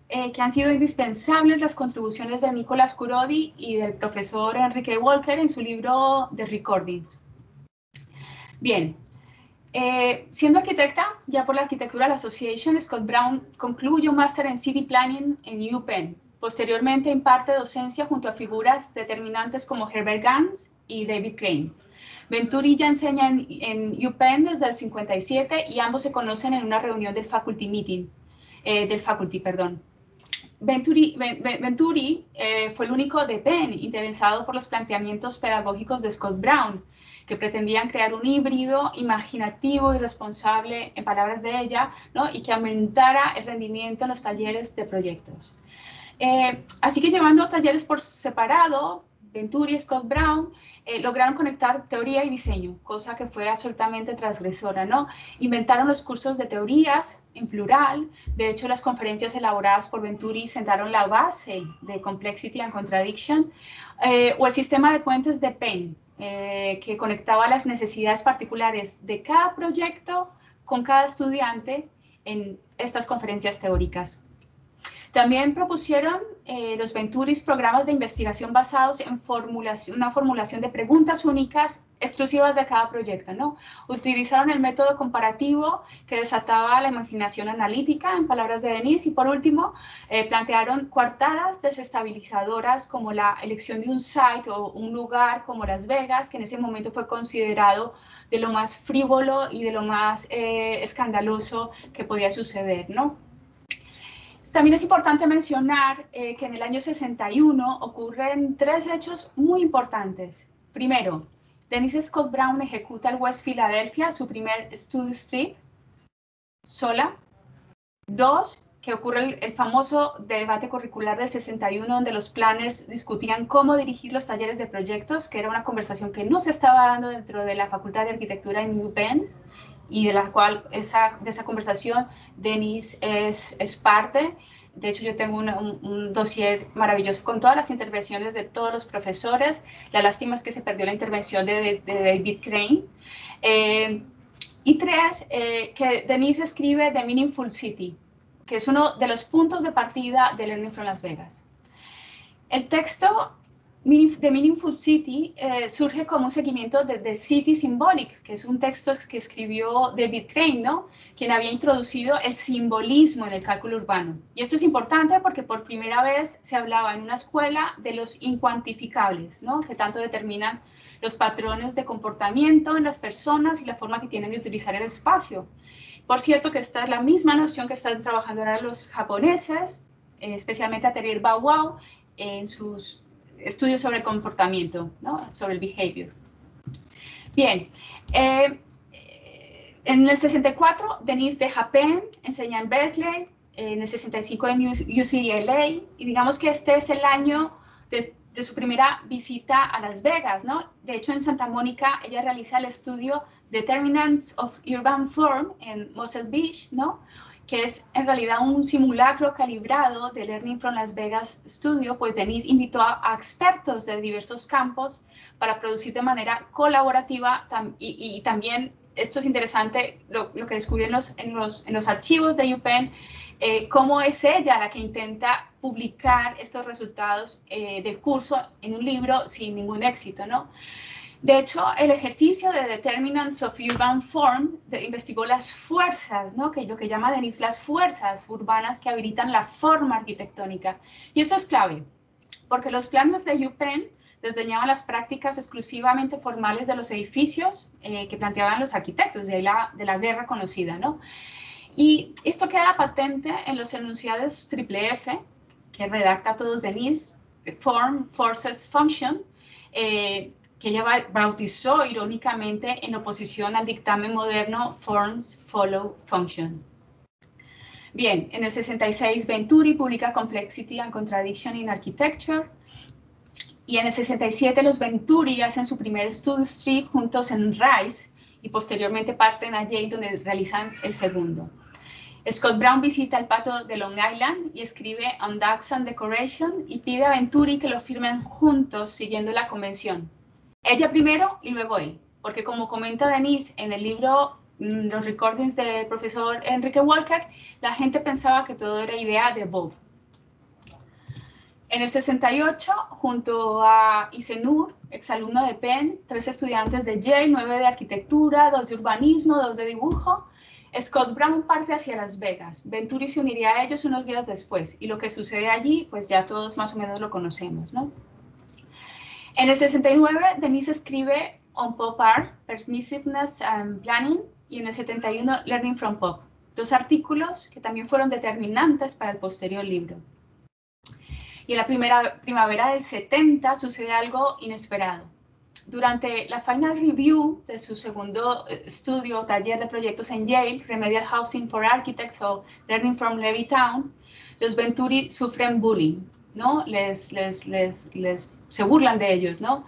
que han sido indispensables las contribuciones de Nicolás Kurodi y del profesor Enrique Walker en su libro The Recordings. Bien, siendo arquitecta, ya por la Architectural Association, Scott Brown concluye un máster en City Planning en UPenn. Posteriormente imparte docencia junto a figuras determinantes como Herbert Gans y David Crane. Venturi ya enseña en UPenn desde el 57 y ambos se conocen en una reunión del faculty, perdón. Venturi fue el único de Penn interesado por los planteamientos pedagógicos de Scott Brown, que pretendían crear un híbrido imaginativo y responsable, en palabras de ella, ¿no? Y que aumentara el rendimiento en los talleres de proyectos. Así que llevando talleres por separado, Venturi y Scott Brown lograron conectar teoría y diseño, cosa que fue absolutamente transgresora, ¿no? Inventaron los cursos de teorías en plural. De hecho, las conferencias elaboradas por Venturi sentaron la base de Complexity and Contradiction, o el sistema de puentes de Penn, que conectaba las necesidades particulares de cada proyecto con cada estudiante en estas conferencias teóricas. También propusieron los Venturis programas de investigación basados en una formulación de preguntas únicas exclusivas de cada proyecto, ¿no? Utilizaron el método comparativo que desataba la imaginación analítica, en palabras de Denise, y por último, plantearon coartadas desestabilizadoras como la elección de un site o un lugar como Las Vegas, que en ese momento fue considerado de lo más frívolo y de lo más escandaloso que podía suceder, ¿no? También es importante mencionar que en el año 61 ocurren 3 hechos muy importantes. Primero, Denise Scott Brown ejecuta el West Philadelphia, su primer studio strip, sola. 2, que ocurre el famoso debate curricular del 61, donde los planners discutían cómo dirigir los talleres de proyectos, que era una conversación que no se estaba dando dentro de la Facultad de Arquitectura en UPenn, y de la cual, de esa conversación, Denise es parte. De hecho, yo tengo un dossier maravilloso con todas las intervenciones de todos los profesores. La lástima es que se perdió la intervención de David Crane. Y 3, que Denise escribe The Meaningful City, que es uno de los puntos de partida de Learning from Las Vegas. El texto The Meaningful City surge como un seguimiento de The City Symbolic, que es un texto que escribió David Crane, ¿no? Quien había introducido el simbolismo en el cálculo urbano. Y esto es importante porque por primera vez se hablaba en una escuela de los incuantificables, ¿no? Que tanto determinan los patrones de comportamiento en las personas y la forma que tienen de utilizar el espacio. Por cierto, que esta es la misma noción que están trabajando ahora los japoneses, especialmente Atelier Bauwau, en sus estudios sobre el comportamiento, ¿no? Sobre el behavior. Bien, en el 64, Denise deja Penn, enseña en Berkeley, en el 65 en UCLA, y digamos que este es el año de su primera visita a Las Vegas, ¿no? De hecho, en Santa Mónica, ella realiza el estudio Determinants of Urban Form en Muscle Beach, ¿no? Que es en realidad un simulacro calibrado de Learning from Las Vegas Studio, pues Denise invitó a expertos de diversos campos para producir de manera colaborativa y también, esto es interesante, lo que descubrí en los archivos de UPenn, cómo es ella la que intenta publicar estos resultados del curso en un libro sin ningún éxito, ¿no? De hecho, el ejercicio de Determinants of Urban Form investigó las fuerzas, ¿no? Lo que llama Denise las fuerzas urbanas que habilitan la forma arquitectónica. Y esto es clave, porque los planes de UPenn desdeñaban las prácticas exclusivamente formales de los edificios que planteaban los arquitectos, de la guerra conocida, ¿no? Y esto queda patente en los enunciados FFF, que redacta todos Denise, Form, Forces, Function, que ella bautizó irónicamente en oposición al dictamen moderno Forms Follow Function. Bien, en el 66 Venturi publica Complexity and Contradiction in Architecture, y en el 67 los Venturi hacen su primer study strip juntos en Rice, y posteriormente parten a Yale, donde realizan el segundo. Scott Brown visita el Pato de Long Island y escribe On Ducks and Decoration y pide a Venturi que lo firmen juntos siguiendo la convención. Ella primero y luego él, porque como comenta Denise en el libro Los Recordings del profesor Enrique Walker, la gente pensaba que todo era idea de Bob. En el 68, junto a Isenur, exalumno de Penn, 3 estudiantes de Yale, 9 de arquitectura, 2 de urbanismo, 2 de dibujo, Scott Brown parte hacia Las Vegas. Venturi se uniría a ellos unos días después, y lo que sucede allí, pues ya todos más o menos lo conocemos, ¿no? En el 69, Denise escribe On Pop Art, Permissiveness and Planning, y en el 71, Learning from Pop, 2 artículos que también fueron determinantes para el posterior libro. Y en la primavera del 70 sucede algo inesperado. Durante la final review de su segundo estudio o taller de proyectos en Yale, Remedial Housing for Architects o Learning from Levittown, los Venturi sufren bullying, ¿no? Se burlan de ellos, ¿no?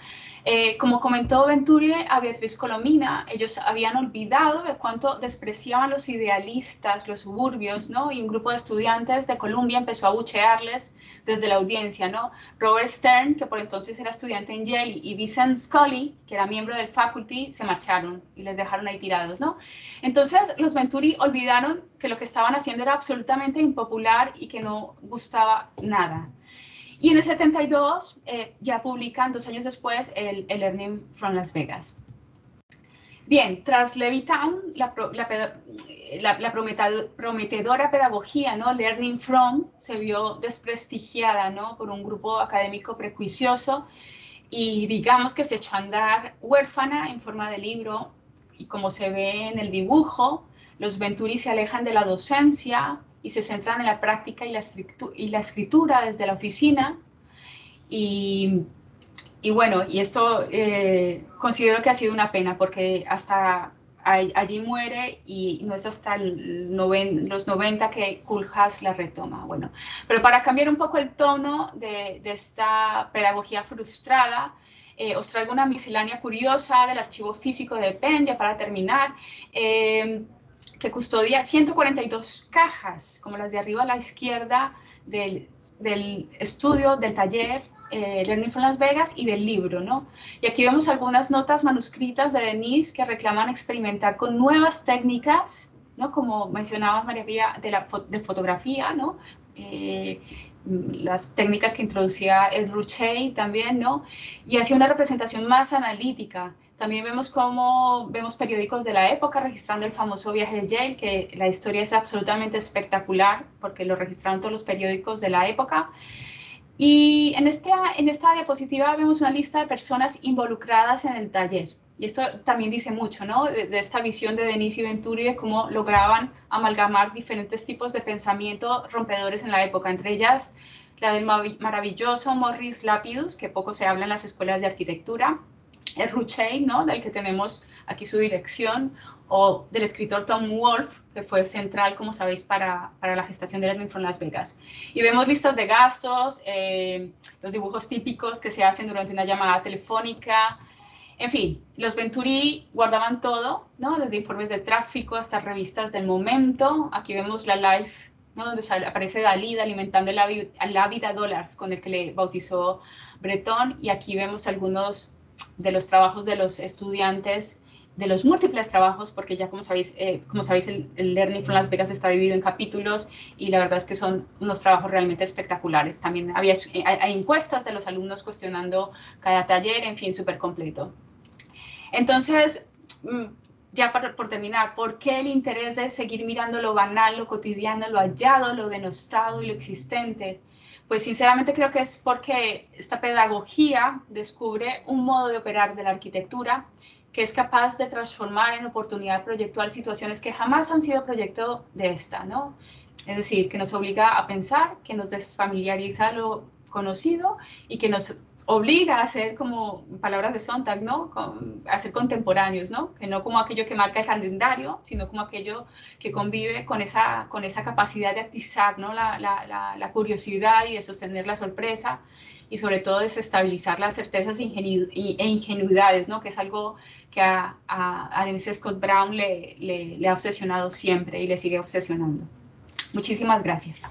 Como comentó Venturi a Beatriz Colomina, ellos habían olvidado de cuánto despreciaban los idealistas, los suburbios, ¿no? Y un grupo de estudiantes de Columbia empezó a abuchearles desde la audiencia, ¿no? Robert Stern, que por entonces era estudiante en Yale, y Vincent Scully, que era miembro del faculty, se marcharon y les dejaron ahí tirados, ¿no? Entonces los Venturi olvidaron que lo que estaban haciendo era absolutamente impopular y que no gustaba nada. Y en el 72 ya publican 2 años después el Learning from Las Vegas. Bien, tras Levittown, la prometedora pedagogía, ¿no? Learning from, se vio desprestigiada, ¿no? Por un grupo académico prejuicioso y digamos que se echó a andar huérfana en forma de libro, y como se ve en el dibujo, los Venturi se alejan de la docencia y se centran en la práctica y la escritura desde la oficina. Y bueno, y esto considero que ha sido una pena, porque hasta allí muere y no es hasta los 90 que Koolhaas la retoma. Bueno, pero para cambiar un poco el tono de esta pedagogía frustrada, os traigo una miscelánea curiosa del archivo físico de Penn, ya para terminar, que custodia 142 cajas, como las de arriba a la izquierda, del estudio, del taller Learning from Las Vegas y del libro, ¿no? Y aquí vemos algunas notas manuscritas de Denise que reclaman experimentar con nuevas técnicas, ¿no? Como mencionabas, María Pía, de fotografía, ¿no? Las técnicas que introducía Ed Ruchey también, ¿no? Y hacía una representación más analítica. También vemos periódicos de la época registrando el famoso viaje de Yale, que la historia es absolutamente espectacular porque lo registraron todos los periódicos de la época. Y en esta diapositiva vemos una lista de personas involucradas en el taller. Y esto también dice mucho, ¿no? De esta visión de Denise y Venturi de cómo lograban amalgamar diferentes tipos de pensamiento rompedores en la época, entre ellas la del maravilloso Morris Lapidus, que poco se habla en las escuelas de arquitectura, el Ruchey, ¿no? Del que tenemos aquí su dirección, o del escritor Tom Wolfe, que fue central, como sabéis, para la gestación de Learning from Las Vegas. Y vemos listas de gastos, los dibujos típicos que se hacen durante una llamada telefónica. En fin, los Venturi guardaban todo, ¿no? Desde informes de tráfico hasta revistas del momento. Aquí vemos la Life, ¿no? Donde aparece Dalí alimentando la vida Dollars, con el que le bautizó Breton. Y aquí vemos algunos de los trabajos de los estudiantes, de los múltiples trabajos, porque ya como sabéis el Learning from Las Vegas está dividido en capítulos, y la verdad es que son unos trabajos realmente espectaculares. También hay encuestas de los alumnos cuestionando cada taller, en fin, súper completo. Entonces, ya por terminar, ¿por qué el interés de seguir mirando lo banal, lo cotidiano, lo hallado, lo denostado y lo existente? Pues sinceramente creo que es porque esta pedagogía descubre un modo de operar de la arquitectura que es capaz de transformar en oportunidad proyectual situaciones que jamás han sido proyecto de esta, ¿no? Es decir, que nos obliga a pensar, que nos desfamiliariza lo conocido y que nos obliga a ser, como palabras de Sontag, ¿no? A ser contemporáneos, ¿no? Que no como aquello que marca el calendario, sino como aquello que convive con esa capacidad de atizar, ¿no? la curiosidad y de sostener la sorpresa, y sobre todo desestabilizar las certezas e ingenuidades, ¿no? Que es algo que a Denise Scott Brown le ha obsesionado siempre y le sigue obsesionando. Muchísimas gracias.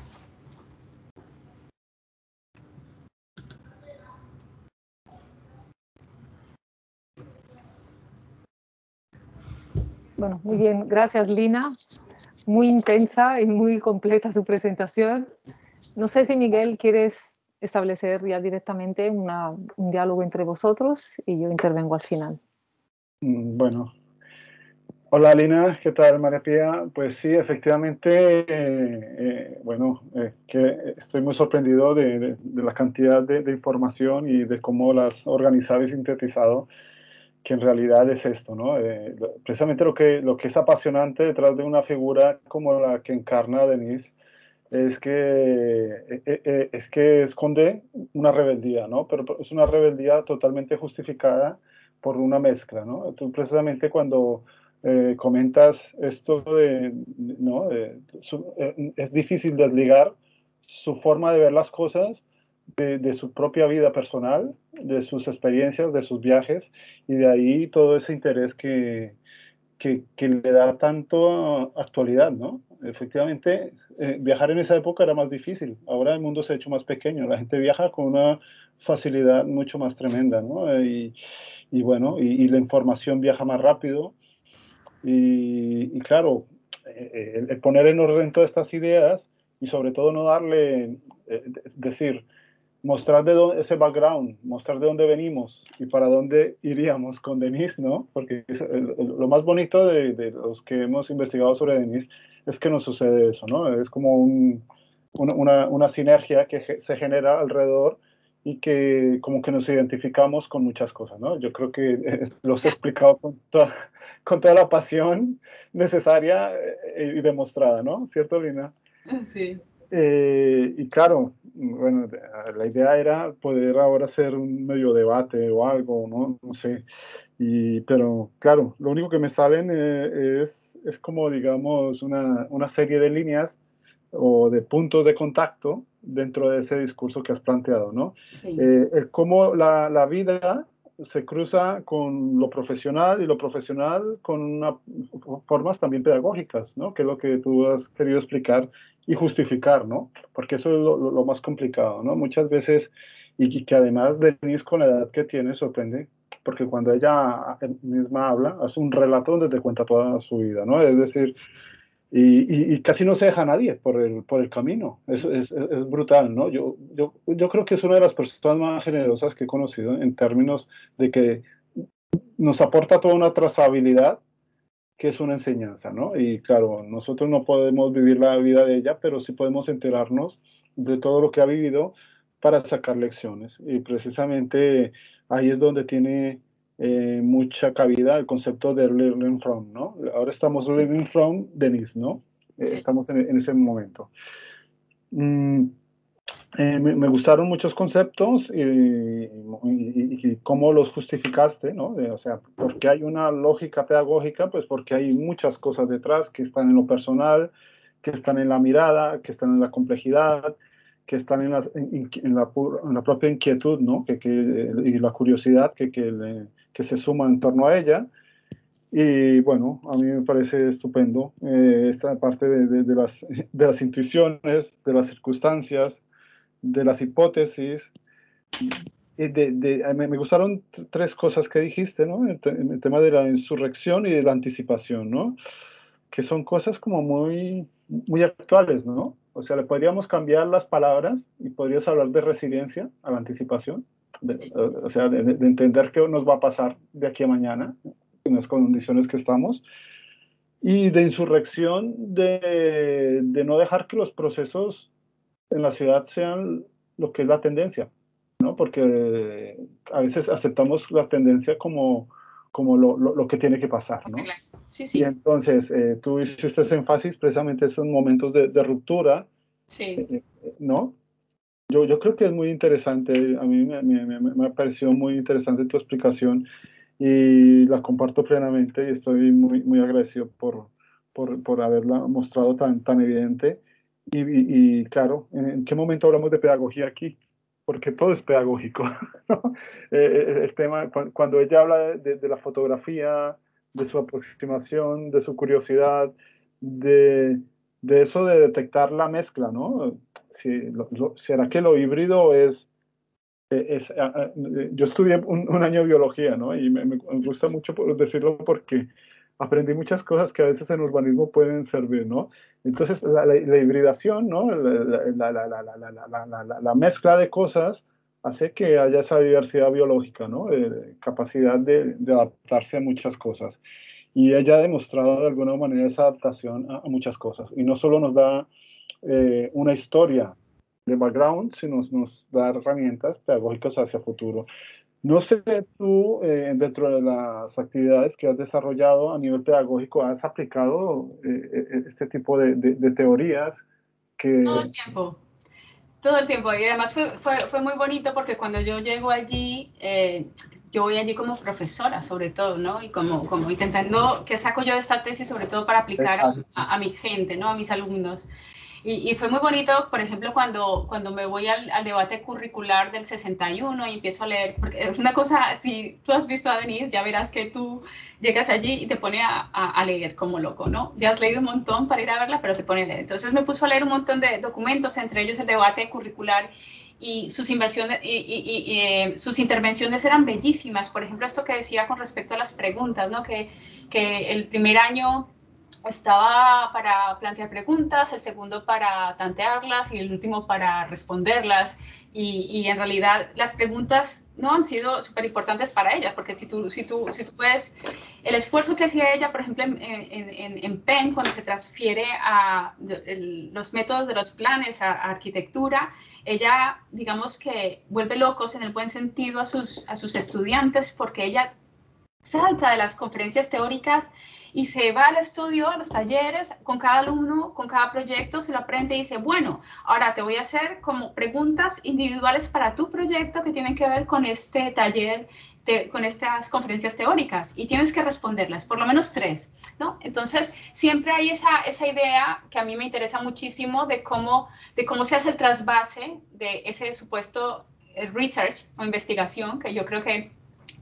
Bueno, muy bien. Gracias, Lina. Muy intensa y muy completa tu presentación. No sé si, Miguel, quieres establecer ya directamente un diálogo entre vosotros y yo intervengo al final. Bueno. Hola, Lina. ¿Qué tal, María Pía? Pues sí, efectivamente, que estoy muy sorprendido de la cantidad de información y de cómo las has organizado y sintetizado, que en realidad es esto, ¿no? Precisamente lo que es apasionante detrás de una figura como la que encarna Denise es que esconde una rebeldía, ¿no? Pero es una rebeldía totalmente justificada por una mezcla, ¿no? Tú precisamente cuando comentas esto ¿no? Es difícil desligar su forma de ver las cosas de su propia vida personal, de sus experiencias, de sus viajes, y de ahí todo ese interés que le da tanto actualidad, ¿no? Efectivamente, viajar en esa época era más difícil. Ahora el mundo se ha hecho más pequeño. La gente viaja con una facilidad mucho más tremenda, ¿no? Y bueno, y la información viaja más rápido. Y claro, el poner en orden todas estas ideas y sobre todo no darle, decir, mostrar ese background, mostrar de dónde venimos y para dónde iríamos con Denise, ¿no? Porque lo más bonito de los que hemos investigado sobre Denise es que nos sucede eso, ¿no? Es como una sinergia que se genera alrededor y que como que nos identificamos con muchas cosas, ¿no? Yo creo que los he explicado con toda la pasión necesaria y demostrada, ¿no? ¿Cierto, Lina? Sí. Y claro, bueno, la idea era poder ahora hacer un medio debate o algo, ¿no? No sé. Pero claro, lo único que me salen es como, digamos, una serie de líneas o de puntos de contacto dentro de ese discurso que has planteado, ¿no? Sí. Cómo la vida se cruza con lo profesional y lo profesional con formas también pedagógicas, ¿no? Que es lo que tú has querido explicar y justificar, ¿no? Porque eso es lo más complicado, ¿no? Muchas veces, y que además Denise con la edad que tiene sorprende, porque cuando ella misma habla, hace un relato donde te cuenta toda su vida, ¿no? Es decir, y casi no se deja nadie por el camino. Es brutal, ¿no? Yo creo que es una de las personas más generosas que he conocido en términos de que nos aporta toda una trazabilidad que es una enseñanza, ¿no? Y claro, nosotros no podemos vivir la vida de ella, pero sí podemos enterarnos de todo lo que ha vivido para sacar lecciones. Y precisamente ahí es donde tiene mucha cabida el concepto de learning from, ¿no? Ahora estamos learning from Denise, ¿no? Estamos en ese momento. Me gustaron muchos conceptos y cómo los justificaste, ¿no? O sea, porque hay una lógica pedagógica, pues porque hay muchas cosas detrás que están en lo personal, que están en la mirada, que están en la complejidad, que están en la propia inquietud, ¿no? Y la curiosidad que se suma en torno a ella. Y bueno, a mí me parece estupendo esta parte de las intuiciones, de las circunstancias, de las hipótesis. Me gustaron tres cosas que dijiste, ¿no? El tema de la insurrección y de la anticipación, ¿no? Que son cosas como muy actuales, ¿no? O sea, le podríamos cambiar las palabras y podrías hablar de resiliencia a la anticipación, o sea, de entender qué nos va a pasar de aquí a mañana, en las condiciones que estamos, y de insurrección, de no dejar que los procesos en la ciudad sean lo que es la tendencia, ¿no? Porque a veces aceptamos la tendencia como lo que tiene que pasar, ¿no? Sí, sí. Y entonces tú hiciste ese énfasis precisamente en esos momentos de ruptura, sí. ¿no? Yo creo que es muy interesante, a mí me ha parecido muy interesante tu explicación y la comparto plenamente y estoy muy agradecido por haberla mostrado tan evidente. Y claro, ¿en qué momento hablamos de pedagogía aquí? Porque todo es pedagógico, ¿no? El tema, cuando ella habla de la fotografía, de su aproximación, de su curiosidad, de eso de detectar la mezcla, ¿no? ¿Será que lo híbrido yo estudié un año de biología, ¿no? Y me gusta mucho decirlo porque aprendí muchas cosas que a veces en urbanismo pueden servir, ¿no? Entonces, la hibridación, ¿no? La mezcla de cosas hace que haya esa diversidad biológica, ¿no? Capacidad de adaptarse a muchas cosas. Y ella ha demostrado de alguna manera esa adaptación a muchas cosas. Y no solo nos da una historia de background, sino nos da herramientas pedagógicas hacia futuro. No sé, tú, dentro de las actividades que has desarrollado a nivel pedagógico, ¿has aplicado este tipo de teorías que... Todo el tiempo. Todo el tiempo. Y además fue muy bonito porque cuando yo llego allí, yo voy allí como profesora, sobre todo, ¿no? Y como intentando, ¿qué saco yo de esta tesis? Sobre todo para aplicar a mi gente, ¿no? A mis alumnos. Y fue muy bonito, por ejemplo, cuando me voy al debate curricular del 61 y empiezo a leer, porque es una cosa, si tú has visto a Denise, ya verás que tú llegas allí y te pone a leer como loco, ¿no? Ya has leído un montón para ir a verla, pero te pone a leer. Entonces me puso a leer un montón de documentos, entre ellos el debate curricular, y sus sus intervenciones eran bellísimas. Por ejemplo, esto que decía con respecto a las preguntas, ¿no? Que el primer año estaba para plantear preguntas, el segundo para tantearlas y el último para responderlas. Y en realidad las preguntas no han sido súper importantes para ella, porque si tú ves el esfuerzo que hacía ella, por ejemplo, en Penn, cuando se transfiere a los métodos de los planes a arquitectura, ella, digamos que vuelve locos en el buen sentido a sus estudiantes, porque ella salta de las conferencias teóricas y se va al estudio, a los talleres, con cada alumno, con cada proyecto, se lo aprende y dice, bueno, ahora te voy a hacer como preguntas individuales para tu proyecto que tienen que ver con este taller, con estas conferencias teóricas, y tienes que responderlas, por lo menos 3, ¿no? Entonces, siempre hay esa idea que a mí me interesa muchísimo de cómo se hace el trasvase de ese supuesto research o investigación, que yo creo que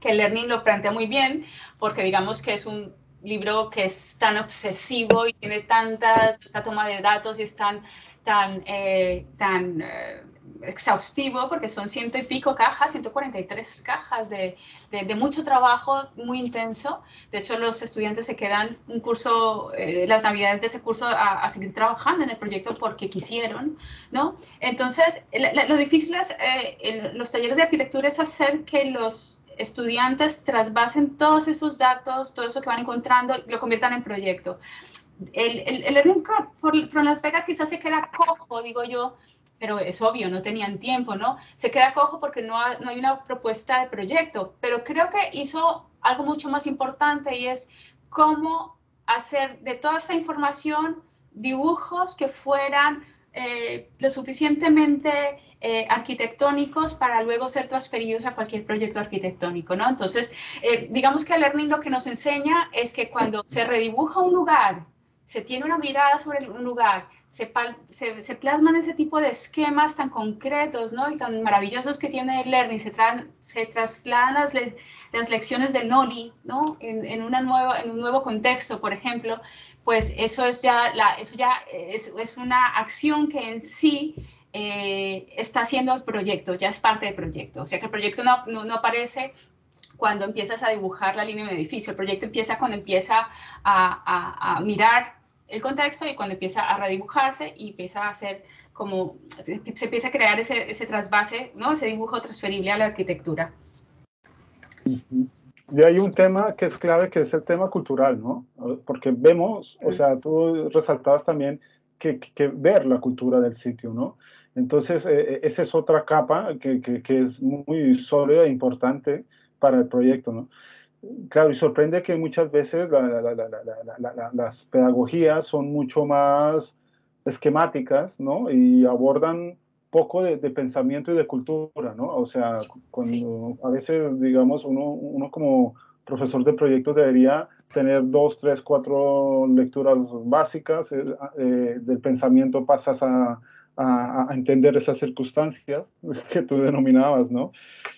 el Learning lo plantea muy bien, porque digamos que es un libro que es tan obsesivo y tiene tanta toma de datos y es tan exhaustivo, porque son 100 y pico cajas, 143 cajas de mucho trabajo muy intenso. De hecho, los estudiantes se quedan un curso, las navidades de ese curso, a seguir trabajando en el proyecto porque quisieron, ¿no? Entonces, lo difícil es, en los talleres de arquitectura, es hacer que los estudiantes trasvasen todos esos datos, todo eso que van encontrando, y lo conviertan en proyecto. El Learning from Las Vegas quizás se queda cojo, digo yo, pero es obvio, no tenían tiempo, ¿no? Se queda cojo porque no hay una propuesta de proyecto, pero creo que hizo algo mucho más importante, y es cómo hacer de toda esa información dibujos que fueran lo suficientemente arquitectónicos para luego ser transferidos a cualquier proyecto arquitectónico, ¿no? Entonces, digamos que el learning lo que nos enseña es que cuando se redibuja un lugar, se tiene una mirada sobre un lugar, se plasman ese tipo de esquemas tan concretos, ¿no? Y tan maravillosos que tiene el learning, se trasladan las lecciones del Noli, ¿no? En un nuevo contexto, por ejemplo, pues eso es una acción que en sí está haciendo el proyecto, ya es parte del proyecto. O sea que el proyecto no aparece cuando empiezas a dibujar la línea de un edificio. El proyecto empieza cuando empieza a mirar el contexto y cuando empieza a redibujarse y empieza a hacer como, se empieza a crear ese trasvase, ¿no? Ese dibujo transferible a la arquitectura. Y hay un tema que es clave, que es el tema cultural, ¿no? Porque vemos, o sea, tú resaltabas también que ver la cultura del sitio, ¿no? Entonces, esa es otra capa que es muy sólida e importante para el proyecto, ¿no? Claro, y sorprende que muchas veces las pedagogías son mucho más esquemáticas, ¿no? Y abordan poco de pensamiento y de cultura, ¿no? O sea, cuando a veces, digamos, uno como profesor de proyectos debería tener 2, 3, 4 lecturas básicas del pensamiento, pasas a entender esas circunstancias que tú denominabas, ¿no?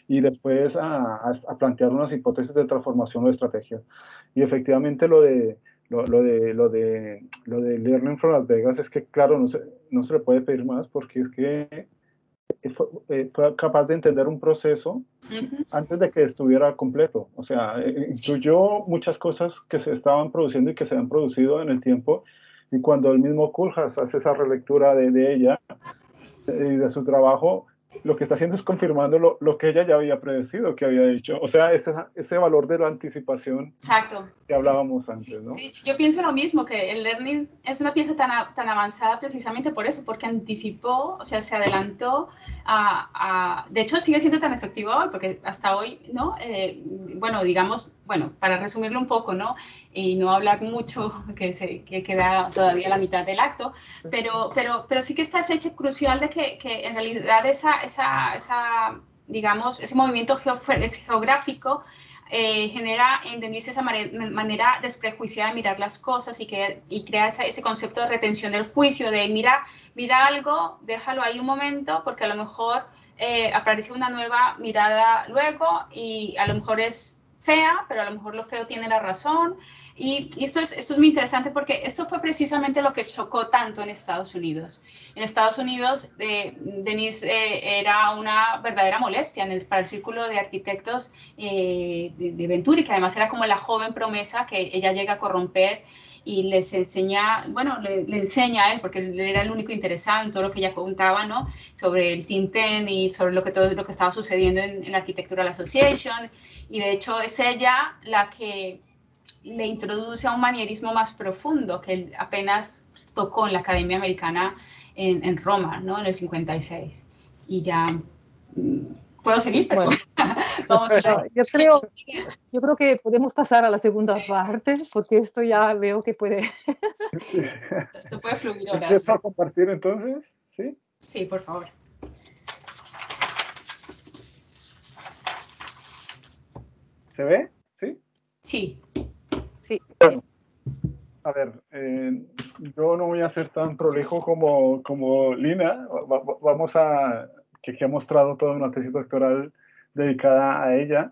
Y después a plantear unas hipótesis de transformación o de estrategia. Y efectivamente lo de Learning from Las Vegas es que, claro, no se le puede pedir más porque es que fue capaz de entender un proceso antes de que estuviera completo. O sea, incluyó muchas cosas que se estaban produciendo y que se han producido en el tiempo. Y cuando el mismo Koolhaas hace esa relectura de ella y de su trabajo, lo que está haciendo es confirmando lo que ella ya había predecido que había hecho. O sea, ese valor de la anticipación. Exacto. Que hablábamos antes, ¿no? Sí, yo pienso lo mismo, que el learning es una pieza tan avanzada precisamente por eso, porque anticipó, o sea, se adelantó de hecho, sigue siendo tan efectivo hoy, porque hasta hoy, ¿no? Bueno, digamos, para resumirlo un poco, ¿no? Y no hablar mucho, que queda todavía la mitad del acto, pero sí que está ese hecho crucial de que en realidad digamos, ese movimiento geográfico genera en Denise esa manera desprejuiciada de mirar las cosas y crea ese concepto de retención del juicio, de mira algo, déjalo ahí un momento, porque a lo mejor aparece una nueva mirada luego y a lo mejor es fea, pero a lo mejor lo feo tiene la razón. Y esto es muy interesante porque esto fue precisamente lo que chocó tanto en Estados Unidos. En Estados Unidos, Denise era una verdadera molestia para el círculo de arquitectos de Venturi, que además era como la joven promesa que ella llega a corromper y les enseña, le enseña a él, porque él era el único interesado en todo lo que ella contaba, ¿no? Sobre el Tinten y sobre todo lo que estaba sucediendo en la Architectural Association. Y de hecho es ella la que le introduce a un manierismo más profundo que él apenas tocó en la Academia Americana en Roma, ¿no? En el 56. Y ya... ¿Puedo seguir? Bueno, vamos a yo creo que podemos pasar a la segunda parte, porque esto ya veo que puede... Esto puede fluir ahora. ¿Empiezo a compartir entonces? ¿Sí? Sí, por favor. ¿Se ve? ¿Sí? Sí. Sí. Bueno, a ver, yo no voy a ser tan prolijo como Lina. Vamos que ha mostrado toda una tesis doctoral dedicada a ella.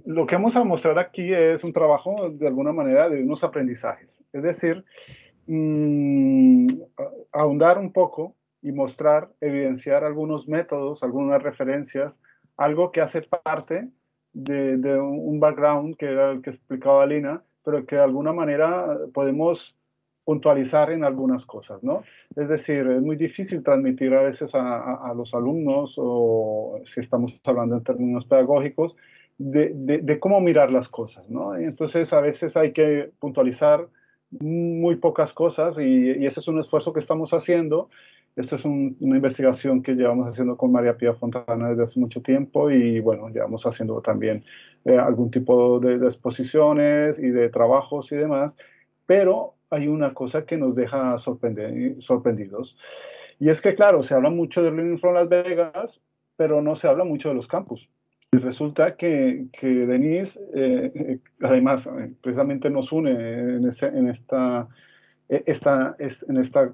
Lo que vamos a mostrar aquí es un trabajo, de alguna manera, de unos aprendizajes. Es decir, ahondar un poco y mostrar, evidenciar algunos métodos, algunas referencias, algo que hace parte de un background que era el que explicaba Lina, pero que de alguna manera podemos puntualizar en algunas cosas, ¿no? Es decir, es muy difícil transmitir a veces a los alumnos, o si estamos hablando en términos pedagógicos, de cómo mirar las cosas, ¿no? Entonces, a veces hay que puntualizar muy pocas cosas y ese es un esfuerzo que estamos haciendo. Esto es una investigación que llevamos haciendo con María Pía Fontana desde hace mucho tiempo y bueno, llevamos haciendo también algún tipo de exposiciones y de trabajos y demás, pero hay una cosa que nos deja sorprendidos. Y es que, claro, se habla mucho de Learning from Las Vegas, pero no se habla mucho de los campus. Y resulta que Denise, además, precisamente nos une en esta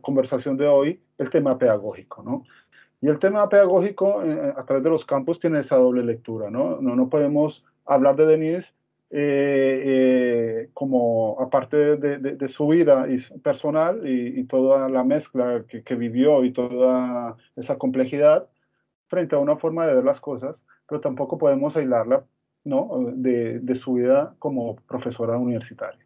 conversación de hoy el tema pedagógico, ¿no? Y el tema pedagógico a través de los campus tiene esa doble lectura, ¿no? No podemos hablar de Denise como aparte de su vida personal y toda la mezcla que vivió y toda esa complejidad frente a una forma de ver las cosas, pero tampoco podemos aislarla, ¿no? de su vida como profesora universitaria.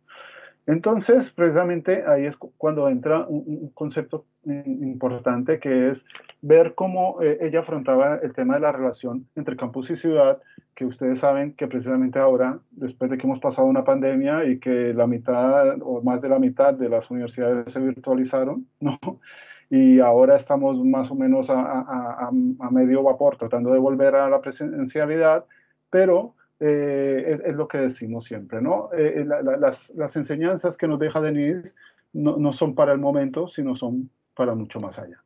Entonces, precisamente ahí es cuando entra un concepto importante, que es ver cómo ella afrontaba el tema de la relación entre campus y ciudad, que ustedes saben que precisamente ahora, después de que hemos pasado una pandemia y que la mitad o más de la mitad de las universidades se virtualizaron, ¿no? Y ahora estamos más o menos a medio vapor tratando de volver a la presencialidad, pero es lo que decimos siempre, ¿no? Las enseñanzas que nos deja Denise no son para el momento, sino son para mucho más allá.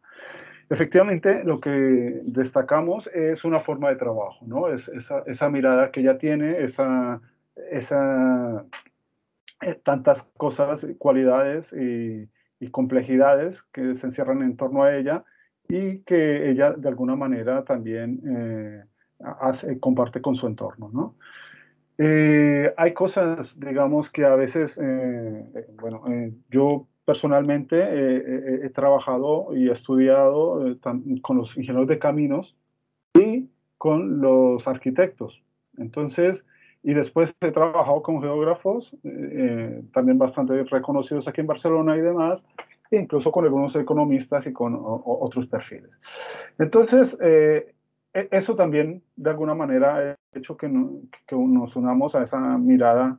Efectivamente, lo que destacamos es una forma de trabajo, ¿no? Esa mirada que ella tiene, tantas cosas, cualidades y complejidades que se encierran en torno a ella y que ella de alguna manera también comparte con su entorno, ¿no? Hay cosas, digamos, que a veces, yo personalmente he trabajado y he estudiado con los ingenieros de caminos y con los arquitectos. Entonces, y después he trabajado con geógrafos, también bastante reconocidos aquí en Barcelona y demás, e incluso con algunos economistas y con otros perfiles. Entonces, eso también, de alguna manera, ha hecho que nos unamos a esa mirada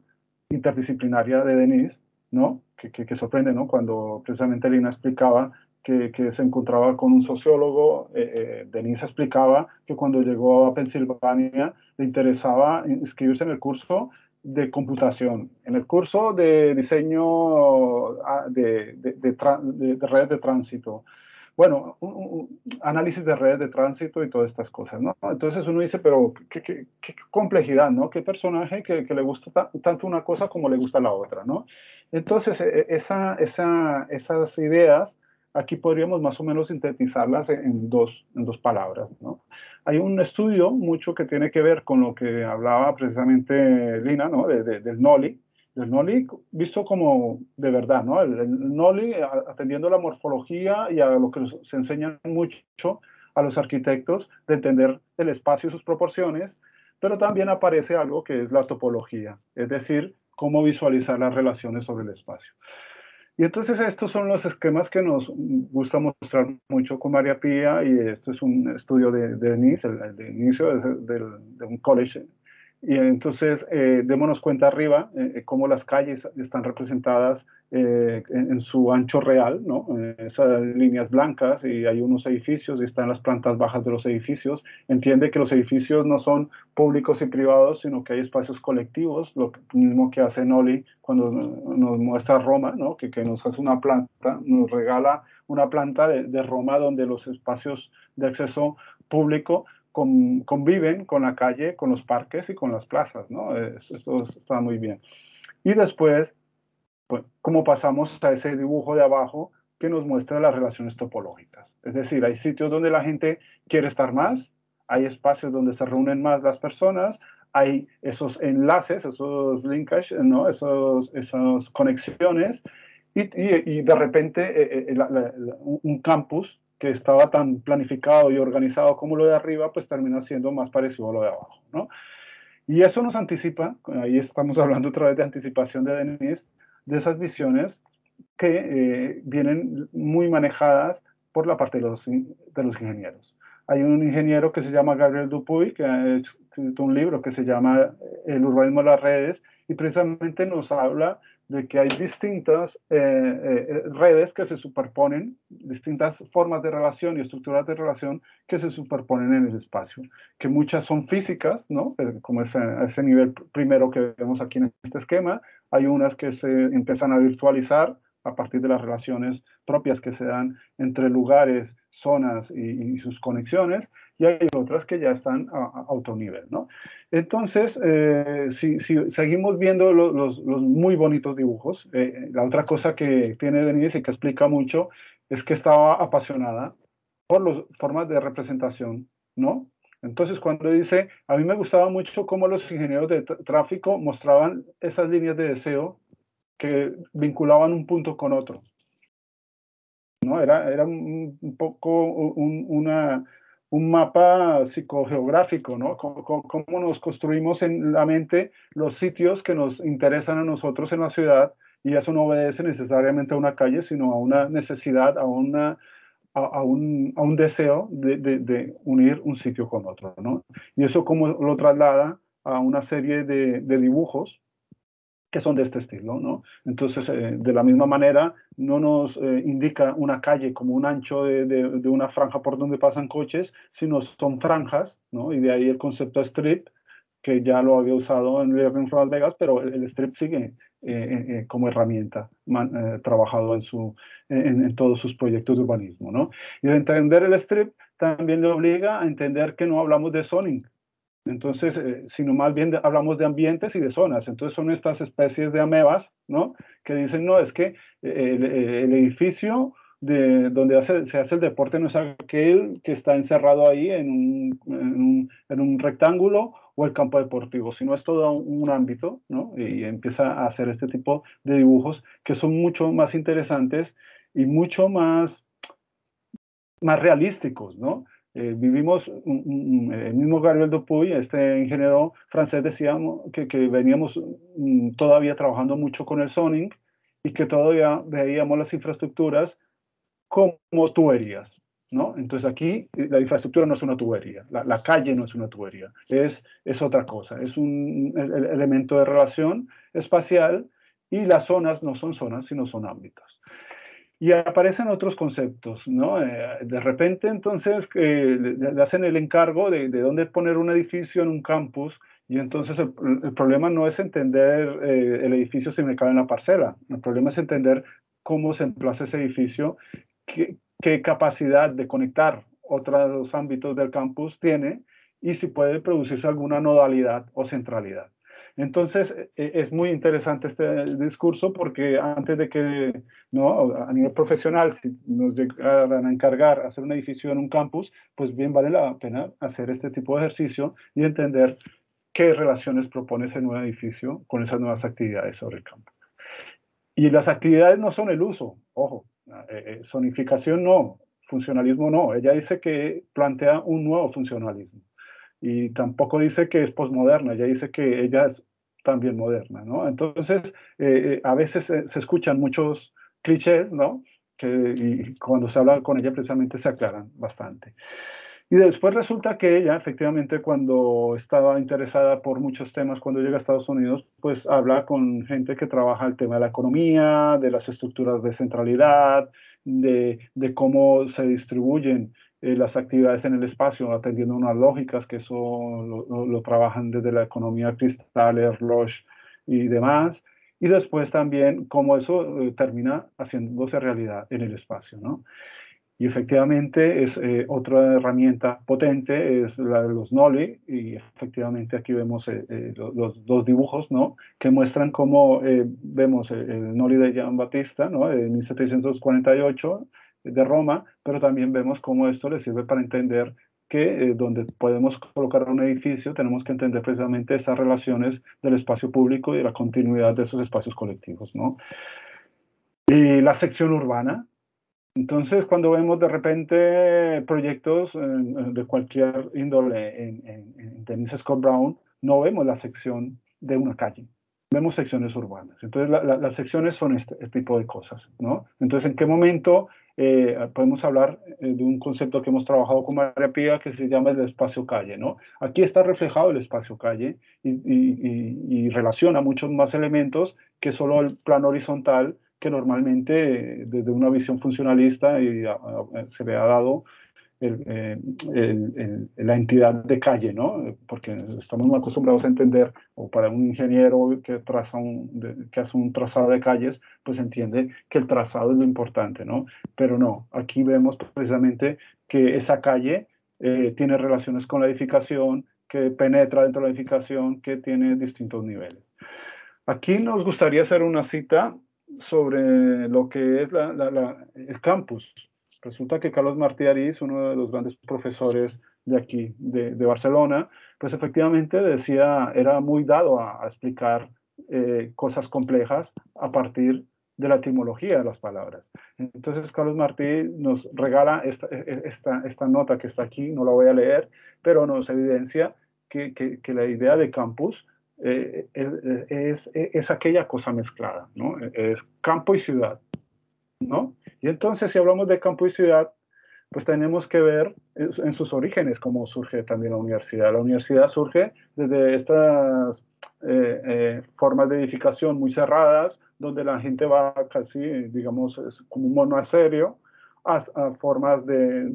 interdisciplinaria de Denise, ¿no? Que sorprende, ¿no? Cuando precisamente Lina explicaba que se encontraba con un sociólogo, Denise explicaba que cuando llegó a Pensilvania le interesaba inscribirse en el curso de computación, en el curso de diseño de redes de tránsito. Bueno, análisis de redes de tránsito y todas estas cosas, ¿no? Entonces uno dice, pero qué complejidad, ¿no? Qué personaje que le gusta tanto una cosa como le gusta la otra, ¿no? Entonces, esas ideas, aquí podríamos más o menos sintetizarlas en dos palabras, ¿no? Hay un estudio mucho que tiene que ver con lo que hablaba precisamente Lina, ¿no? Del NOLI. El NOLI visto como de verdad, ¿no? El NOLI atendiendo a la morfología y a lo que se enseña mucho a los arquitectos de entender el espacio y sus proporciones, pero también aparece algo que es la topología, es decir, cómo visualizar las relaciones sobre el espacio. Y entonces estos son los esquemas que nos gusta mostrar mucho con María Pía, y esto es un estudio de Denise, el de inicio de un college. Y entonces démonos cuenta arriba cómo las calles están representadas en su ancho real, ¿no? Esas líneas blancas, y hay unos edificios y están las plantas bajas de los edificios. Entiende que los edificios no son públicos y privados, sino que hay espacios colectivos, lo mismo que hace Noli cuando nos muestra Roma, ¿no? que nos hace una planta, nos regala una planta de Roma donde los espacios de acceso público conviven con la calle, con los parques y con las plazas, ¿no? Esto está muy bien. Y después, pues, ¿cómo pasamos a ese dibujo de abajo que nos muestra las relaciones topológicas? Es decir, hay sitios donde la gente quiere estar más, hay espacios donde se reúnen más las personas, hay esos enlaces, esos linkages, ¿no? Esas conexiones, y de repente un campus que estaba tan planificado y organizado como lo de arriba, pues termina siendo más parecido a lo de abajo, ¿no? Y eso nos anticipa, ahí estamos hablando otra vez de anticipación de Denise, de esas visiones que vienen muy manejadas por la parte de los ingenieros. Hay un ingeniero que se llama Gabriel Dupuy, que ha escrito un libro que se llama El urbanismo de las redes, y precisamente nos habla de que hay distintas redes que se superponen, distintas formas de relación y estructuras de relación que se superponen en el espacio, que muchas son físicas, ¿no? Como ese nivel primero que vemos aquí en este esquema. Hay unas que se empiezan a virtualizar, a partir de las relaciones propias que se dan entre lugares, zonas y sus conexiones, y hay otras que ya están a otro nivel, ¿no? Entonces, si seguimos viendo los muy bonitos dibujos, la otra cosa que tiene Denise y que explica mucho es que estaba apasionada por las formas de representación, ¿no? Entonces, cuando dice, a mí me gustaba mucho cómo los ingenieros de tráfico mostraban esas líneas de deseo que vinculaban un punto con otro, ¿no? Era un poco un mapa psicogeográfico, ¿no? Cómo nos construimos en la mente los sitios que nos interesan a nosotros en la ciudad, y eso no obedece necesariamente a una calle, sino a una necesidad, a un deseo de unir un sitio con otro, ¿no? Y eso como lo traslada a una serie de dibujos que son de este estilo, ¿no? Entonces, de la misma manera, no nos indica una calle como un ancho de una franja por donde pasan coches, sino son franjas, ¿no? Y de ahí el concepto strip, que ya lo había usado en Learning from Las Vegas, pero el strip sigue como herramienta trabajado en todos sus proyectos de urbanismo, ¿no? Y de entender el strip también le obliga a entender que no hablamos de zoning, entonces, sino más bien hablamos de ambientes y de zonas. Entonces son estas especies de amebas, ¿no? Que dicen, no, es que el edificio donde se hace el deporte no es aquel que está encerrado ahí en un rectángulo o el campo deportivo, sino es todo un ámbito, ¿no? Y empieza a hacer este tipo de dibujos que son mucho más interesantes y mucho más realísticos, ¿no? Vivimos, el mismo Gabriel Dupuy, este ingeniero francés, decía que veníamos todavía trabajando mucho con el zoning y que todavía veíamos las infraestructuras como tuberías, ¿no? Entonces aquí la infraestructura no es una tubería, la calle no es una tubería, es otra cosa, es un elemento de relación espacial, y las zonas no son zonas, sino son ámbitos. Y aparecen otros conceptos, ¿no? De repente, entonces, le hacen el encargo de dónde poner un edificio en un campus, y entonces el problema no es entender el edificio si me cabe en la parcela, el problema es entender cómo se emplaza ese edificio, qué capacidad de conectar otros ámbitos del campus tiene, y si puede producirse alguna nodalidad o centralidad. Entonces, es muy interesante este discurso, porque antes de que, ¿no?, a nivel profesional, si nos llegaran a encargar hacer un edificio en un campus, pues bien vale la pena hacer este tipo de ejercicio y entender qué relaciones propone ese nuevo edificio con esas nuevas actividades sobre el campo. Y las actividades no son el uso, ojo, zonificación no, funcionalismo no. Ella dice que plantea un nuevo funcionalismo. Y tampoco dice que es posmoderna, ella dice que ella es también moderna, ¿no? Entonces, a veces se escuchan muchos clichés, ¿no? Y cuando se habla con ella precisamente se aclaran bastante. Y después resulta que ella, efectivamente, cuando estaba interesada por muchos temas, cuando llega a Estados Unidos, pues habla con gente que trabaja el tema de la economía, de las estructuras de centralidad, de cómo se distribuyen las actividades en el espacio, atendiendo unas lógicas, que eso lo trabajan desde la economía Cristales, Roche y demás. Y después también cómo eso termina haciéndose realidad en el espacio, ¿no? Y efectivamente es otra herramienta potente, es la de los Noli, y efectivamente aquí vemos los dos dibujos, ¿no?, que muestran cómo vemos el Noli de Gian Battista, ¿no?, de 1748 de Roma, pero también vemos cómo esto le sirve para entender que donde podemos colocar un edificio tenemos que entender precisamente esas relaciones del espacio público y de la continuidad de esos espacios colectivos, ¿no? Y la sección urbana. Entonces, cuando vemos de repente proyectos de cualquier índole en Denise Scott Brown, no vemos la sección de una calle, vemos secciones urbanas. Entonces, las secciones son este tipo de cosas, ¿no? Entonces, ¿en qué momento podemos hablar de un concepto que hemos trabajado con María Pía, que se llama el espacio calle, ¿no? Aquí está reflejado el espacio calle y relaciona muchos más elementos que solo el plano horizontal, que normalmente desde una visión funcionalista se le ha dado la entidad de calle, ¿no? Porque estamos muy acostumbrados a entender, o para un ingeniero que hace un trazado de calles, pues entiende que el trazado es lo importante, ¿no? Pero no, aquí vemos precisamente que esa calle tiene relaciones con la edificación, que penetra dentro de la edificación, que tiene distintos niveles. Aquí nos gustaría hacer una cita sobre lo que es el campus. Resulta que Carlos Martí Ariz, uno de los grandes profesores de aquí, de Barcelona, pues efectivamente decía, era muy dado a explicar cosas complejas a partir de la etimología de las palabras. Entonces Carlos Martí nos regala esta nota que está aquí, no la voy a leer, pero nos evidencia que la idea de campus es aquella cosa mezclada, ¿no? Es campo y ciudad, ¿no? Y entonces, si hablamos de campo y ciudad, pues tenemos que ver en sus orígenes cómo surge también la universidad. La universidad surge desde estas formas de edificación muy cerradas, donde la gente va casi, digamos, como un monasterio, a formas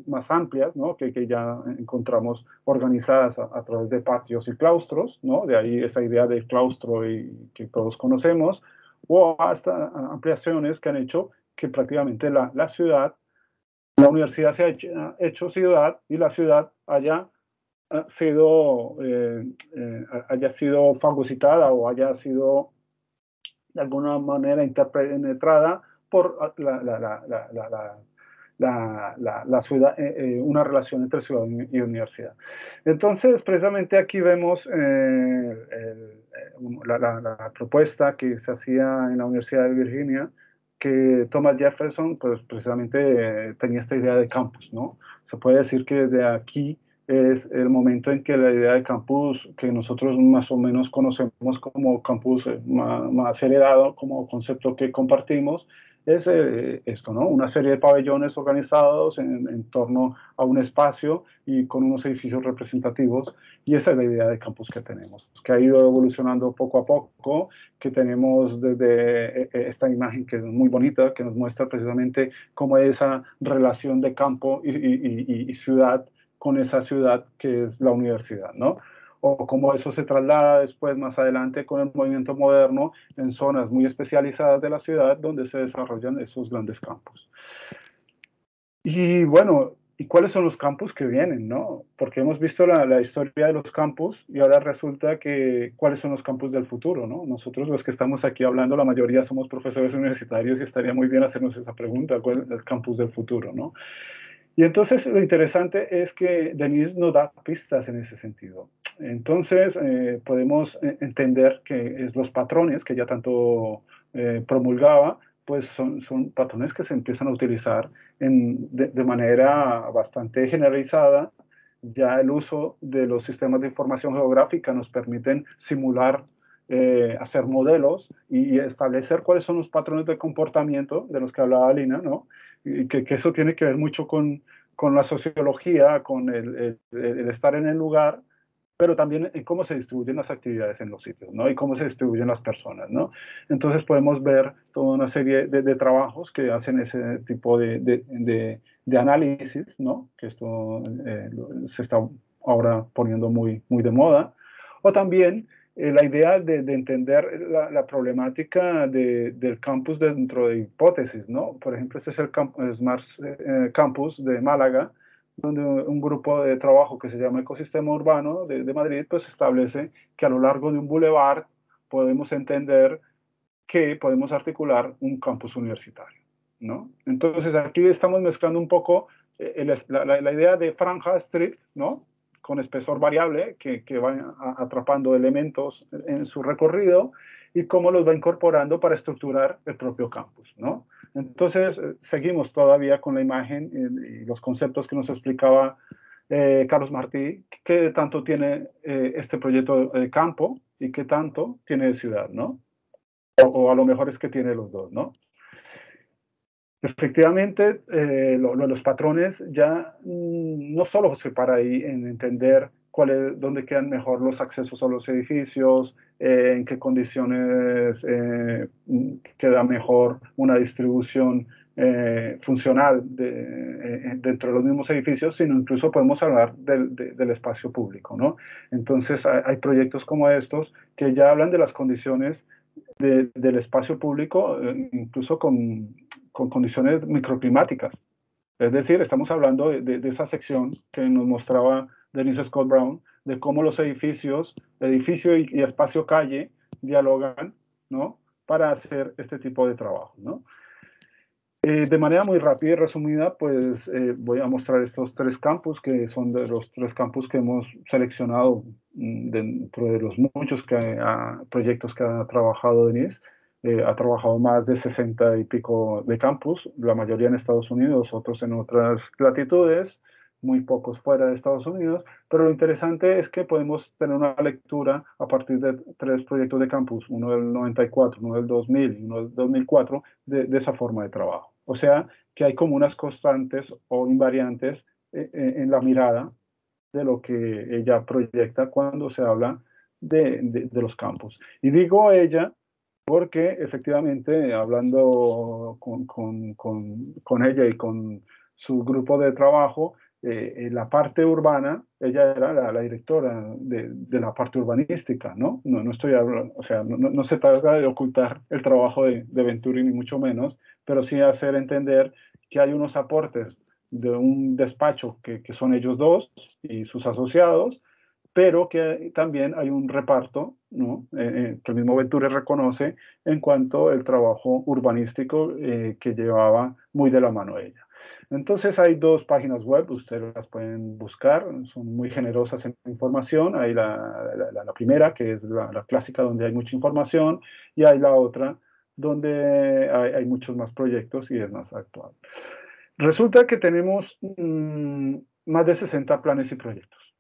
más amplias, ¿no? que ya encontramos organizadas a través de patios y claustros, ¿no? De ahí esa idea del claustro que todos conocemos, o hasta ampliaciones que han hecho que prácticamente la universidad se ha hecho ciudad y la ciudad haya sido fagocitada o haya sido de alguna manera interpenetrada por la ciudad, una relación entre ciudad y universidad. Entonces, precisamente aquí vemos la propuesta que se hacía en la Universidad de Virginia, que Thomas Jefferson, pues precisamente tenía esta idea de campus, ¿no? Se puede decir que desde aquí es el momento en que la idea de campus, que nosotros más o menos conocemos como campus más heredado, como concepto que compartimos, es esto, ¿no? Una serie de pabellones organizados en torno a un espacio y con unos edificios representativos, y esa es la idea de campus que tenemos, que ha ido evolucionando poco a poco, que tenemos desde esta imagen que es muy bonita, que nos muestra precisamente cómo es esa relación de campo y ciudad con esa ciudad que es la universidad, ¿no? O cómo eso se traslada después, más adelante, con el movimiento moderno en zonas muy especializadas de la ciudad donde se desarrollan esos grandes campos. Y bueno, ¿y cuáles son los campus que vienen, no? Porque hemos visto la historia de los campus y ahora resulta que cuáles son los campus del futuro, ¿no? Nosotros los que estamos aquí hablando, la mayoría somos profesores universitarios y estaría muy bien hacernos esa pregunta, ¿cuál es el campus del futuro, no? Y entonces lo interesante es que Denise nos da pistas en ese sentido. Entonces podemos entender que los patrones que ya tanto promulgaba, pues son patrones que se empiezan a utilizar de manera bastante generalizada. Ya el uso de los sistemas de información geográfica nos permiten simular, hacer modelos y establecer cuáles son los patrones de comportamiento de los que hablaba Lina, ¿no? Y que eso tiene que ver mucho con la sociología, con el estar en el lugar, pero también en cómo se distribuyen las actividades en los sitios, ¿no? Y cómo se distribuyen las personas, ¿no? Entonces podemos ver toda una serie de trabajos que hacen ese tipo de análisis, ¿no? Que esto se está ahora poniendo muy, muy de moda. O también la idea de entender la problemática del campus dentro de hipótesis, ¿no? Por ejemplo, este es el Smart Campus de Málaga, donde un grupo de trabajo que se llama Ecosistema Urbano de Madrid, pues establece que a lo largo de un bulevar podemos entender que podemos articular un campus universitario, ¿no? Entonces aquí estamos mezclando un poco la idea de franja street, ¿no? Con espesor variable que va atrapando elementos en su recorrido y cómo los va incorporando para estructurar el propio campus, ¿no? Entonces, seguimos todavía con la imagen y los conceptos que nos explicaba Carlos Martí, qué tanto tiene este proyecto de campo y qué tanto tiene de ciudad, ¿no? O a lo mejor es que tiene los dos, ¿no? Efectivamente, los patrones ya no solo se para ahí en entender dónde quedan mejor los accesos a los edificios, en qué condiciones queda mejor una distribución funcional dentro de los mismos edificios, sino incluso podemos hablar del espacio público, ¿no? Entonces hay proyectos como estos que ya hablan de las condiciones del espacio público, incluso con condiciones microclimáticas. Es decir, estamos hablando de esa sección que nos mostraba Denise Scott Brown, de cómo los edificio y espacio calle dialogan, ¿no? Para hacer este tipo de trabajo, ¿no? De manera muy rápida y resumida, pues voy a mostrar estos 3 campus, que son de los 3 campus que hemos seleccionado dentro de los muchos proyectos que ha trabajado Denise. Ha trabajado más de 60 y pico de campus, la mayoría en Estados Unidos, otros en otras latitudes, muy pocos fuera de Estados Unidos, pero lo interesante es que podemos tener una lectura a partir de 3 proyectos de campus, uno del 94, uno del 2000 y uno del 2004, de esa forma de trabajo. O sea, que hay como unas constantes o invariantes en la mirada de lo que ella proyecta cuando se habla de los campus. Y digo ella porque efectivamente, hablando con ella y con su grupo de trabajo, en la parte urbana, ella era la directora de la parte urbanística, ¿no? No estoy hablando, o sea, no se trata de ocultar el trabajo de Venturi, ni mucho menos, pero sí hacer entender que hay unos aportes de un despacho que son ellos dos y sus asociados, pero que también hay un reparto, ¿no? Que el mismo Venturi reconoce en cuanto al trabajo urbanístico que llevaba muy de la mano ella. Entonces hay 2 páginas web, ustedes las pueden buscar, son muy generosas en información. Hay la primera, que es la clásica, donde hay mucha información, y hay la otra, donde hay muchos más proyectos y es más actual. Resulta que tenemos más de 60 planes y proyectos.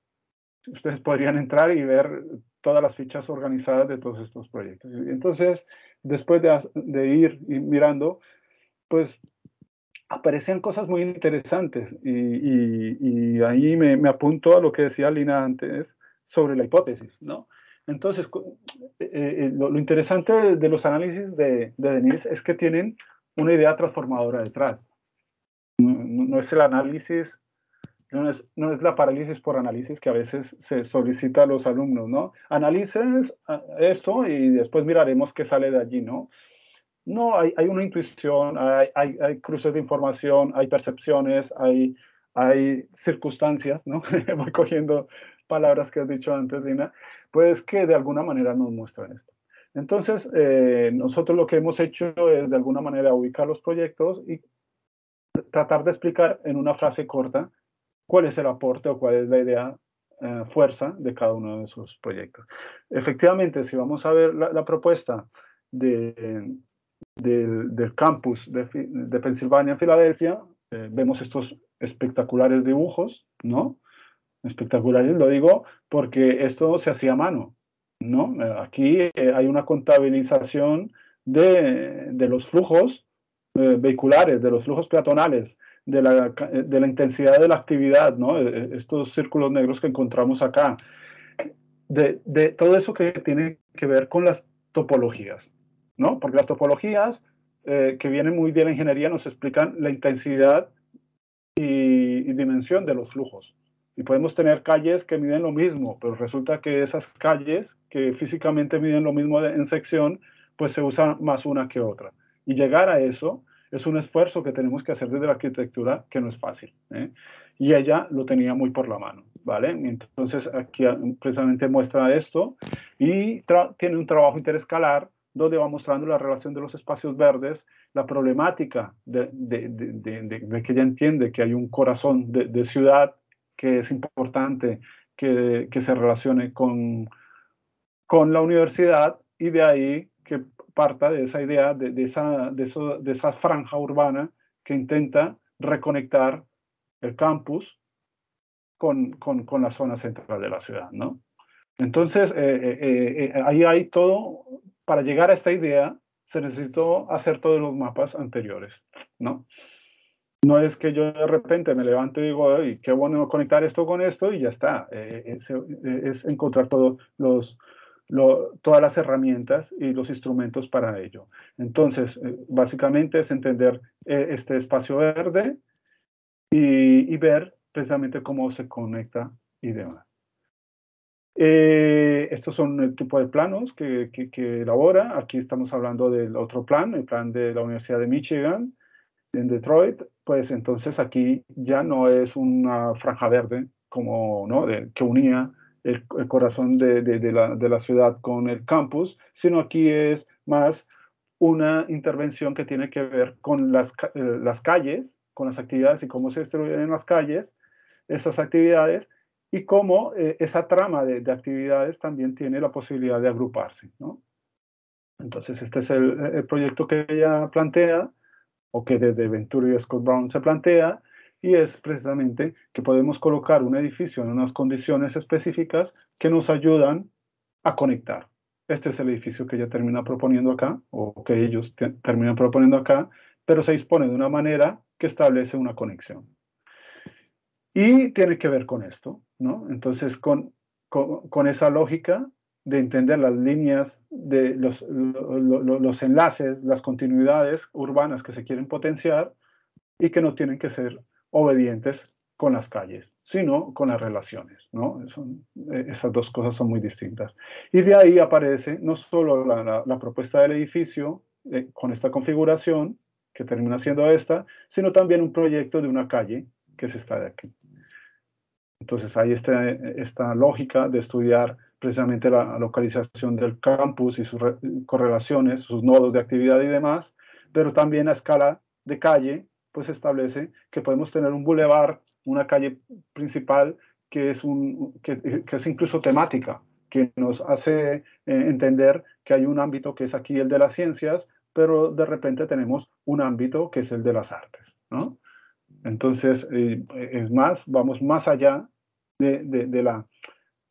Ustedes podrían entrar y ver todas las fichas organizadas de todos estos proyectos. Entonces, después de ir mirando, pues aparecían cosas muy interesantes y ahí me apunto a lo que decía Lina antes sobre la hipótesis, ¿no? Entonces, lo interesante de los análisis de Denise es que tienen una idea transformadora detrás. No es el análisis, no es la parálisis por análisis que a veces se solicita a los alumnos, ¿no? Analices esto y después miraremos qué sale de allí, ¿no? No, hay una intuición, hay cruces de información, hay percepciones, hay circunstancias, ¿no? Voy cogiendo palabras que has dicho antes, Lina, pues que de alguna manera nos muestran esto. Entonces, nosotros lo que hemos hecho es de alguna manera ubicar los proyectos y tratar de explicar en una frase corta cuál es el aporte o cuál es la idea fuerza de cada uno de esos proyectos. Efectivamente, si vamos a ver la propuesta del campus de Pensilvania en Filadelfia, vemos estos espectaculares dibujos, ¿no? Espectaculares, lo digo porque esto se hacía a mano, ¿no? Aquí hay una contabilización de los flujos vehiculares, de los flujos peatonales, de la intensidad de la actividad, ¿no? Estos círculos negros que encontramos acá, de todo eso que tiene que ver con las topologías, ¿no? Porque las topologías que vienen muy de la ingeniería nos explican la intensidad y dimensión de los flujos. Y podemos tener calles que miden lo mismo, pero resulta que esas calles que físicamente miden lo mismo en sección, pues se usa más una que otra. Y llegar a eso es un esfuerzo que tenemos que hacer desde la arquitectura que no es fácil, ¿eh? Y ella lo tenía muy por la mano, ¿vale? Entonces aquí precisamente muestra esto y tiene un trabajo interescalar donde va mostrando la relación de los espacios verdes, la problemática de que ella entiende que hay un corazón de ciudad que es importante que se relacione con la universidad, y de ahí que parta de esa idea, de esa franja urbana que intenta reconectar el campus con la zona central de la ciudad, ¿no? Entonces, ahí hay todo. Para llegar a esta idea, se necesitó hacer todos los mapas anteriores, ¿no? No es que yo de repente me levanto y digo, ay, qué bueno conectar esto con esto y ya está. Es encontrar todos todas las herramientas y los instrumentos para ello. Entonces, básicamente es entender este espacio verde y ver precisamente cómo se conecta y demás. Estos son el tipo de planos que elabora. Aquí estamos hablando del otro plan, el plan de la Universidad de Michigan, en Detroit. Pues entonces aquí ya no es una franja verde como, ¿no?, que unía el corazón de la ciudad con el campus, sino aquí es más una intervención que tiene que ver con las calles, con las actividades y cómo se distribuyen en las calles esas actividades, y cómo esa trama de actividades también tiene la posibilidad de agruparse, ¿no? Entonces, este es el proyecto que ella plantea, o que desde Venturi y Scott Brown se plantea, y es precisamente que podemos colocar un edificio en unas condiciones específicas que nos ayudan a conectar. Este es el edificio que ella termina proponiendo acá, o que ellos terminan proponiendo acá, pero se dispone de una manera que establece una conexión. Y tiene que ver con esto, ¿no? Entonces, con esa lógica de entender las líneas, de los enlaces, las continuidades urbanas que se quieren potenciar y que no tienen que ser obedientes con las calles, sino con las relaciones, ¿no? Esas dos cosas son muy distintas. Y de ahí aparece no solo la propuesta del edificio con esta configuración, que termina siendo esta, sino también un proyecto de una calle que se está de aquí. Entonces hay esta lógica de estudiar precisamente la localización del campus y sus correlaciones, sus nodos de actividad y demás, pero también a escala de calle, pues establece que podemos tener un bulevar, una calle principal que es incluso temática, que nos hace entender que hay un ámbito que es aquí el de las ciencias, pero de repente tenemos un ámbito que es el de las artes, ¿no? Entonces, es más, vamos más allá de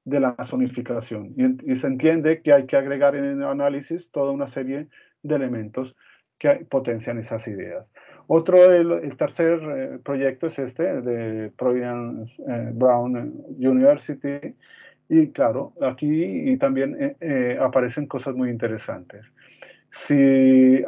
la zonificación. Y se entiende que hay que agregar en el análisis toda una serie de elementos que potencian esas ideas. El tercer proyecto es este, de Providence Brown University. Y claro, aquí también aparecen cosas muy interesantes. Si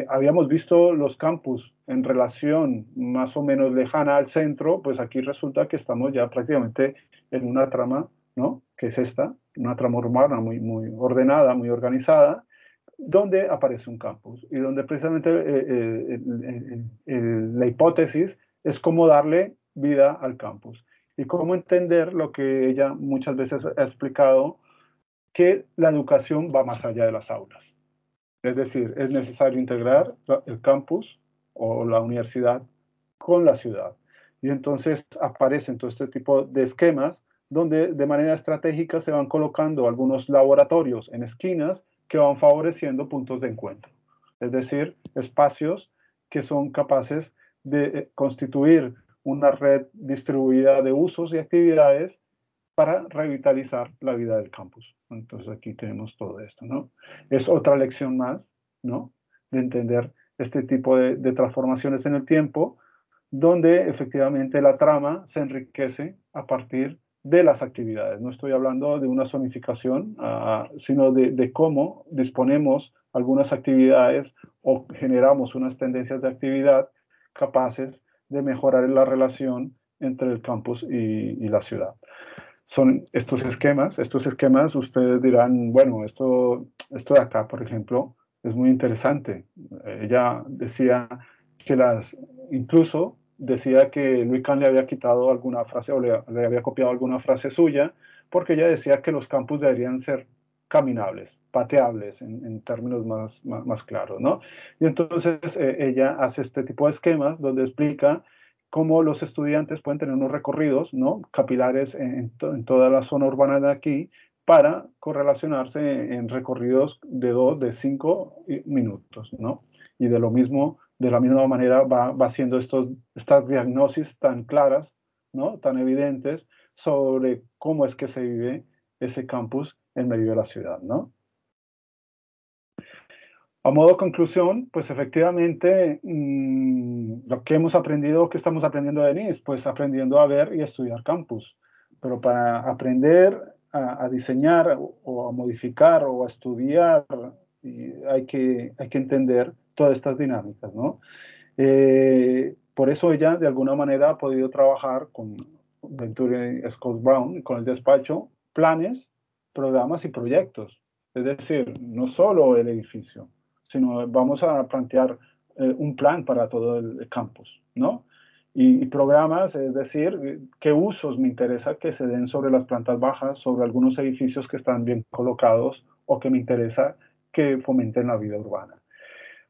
habíamos visto los campus en relación más o menos lejana al centro, pues aquí resulta que estamos ya prácticamente en una trama, ¿no?, que es esta, una trama urbana muy, muy ordenada, muy organizada, donde aparece un campus y donde precisamente la hipótesis es cómo darle vida al campus y cómo entender lo que ella muchas veces ha explicado, que la educación va más allá de las aulas. Es decir, es necesario integrar el campus o la universidad con la ciudad. Y entonces aparecen todo este tipo de esquemas donde de manera estratégica se van colocando algunos laboratorios en esquinas que van favoreciendo puntos de encuentro. Es decir, espacios que son capaces de constituir una red distribuida de usos y actividades para revitalizar la vida del campus. Entonces aquí tenemos todo esto, ¿no? Es otra lección más, ¿no?, de entender este tipo de transformaciones en el tiempo, donde efectivamente la trama se enriquece a partir de las actividades. No estoy hablando de una zonificación, sino de cómo disponemos algunas actividades o generamos unas tendencias de actividad capaces de mejorar la relación entre el campus y la ciudad. Son estos esquemas, ustedes dirán, bueno, esto de acá, por ejemplo, es muy interesante. Ella decía que incluso decía que Louis Kahn le había quitado alguna frase o le había copiado alguna frase suya, porque ella decía que los campus deberían ser caminables, pateables en términos más claros, ¿no? Y entonces ella hace este tipo de esquemas donde explica cómo los estudiantes pueden tener unos recorridos, ¿no?, capilares en toda la zona urbana de aquí, para correlacionarse en recorridos de 2, de 5 minutos, ¿no? Y de la misma manera va haciendo estas diagnosis tan claras, ¿no?, tan evidentes sobre cómo es que se vive ese campus en medio de la ciudad, ¿no? A modo de conclusión, pues efectivamente, lo que hemos aprendido, ¿qué estamos aprendiendo de Denise? Pues aprendiendo a ver y estudiar campus. Pero para aprender a diseñar o a modificar o a estudiar, y hay que entender todas estas dinámicas, ¿no? Por eso ella de alguna manera ha podido trabajar con Venturi Scott Brown, con el despacho, planes, programas y proyectos. Es decir, no solo el edificio, sino vamos a plantear un plan para todo el campus, ¿no? Y programas, es decir, qué usos me interesa que se den sobre las plantas bajas, sobre algunos edificios que están bien colocados o que me interesa que fomenten la vida urbana.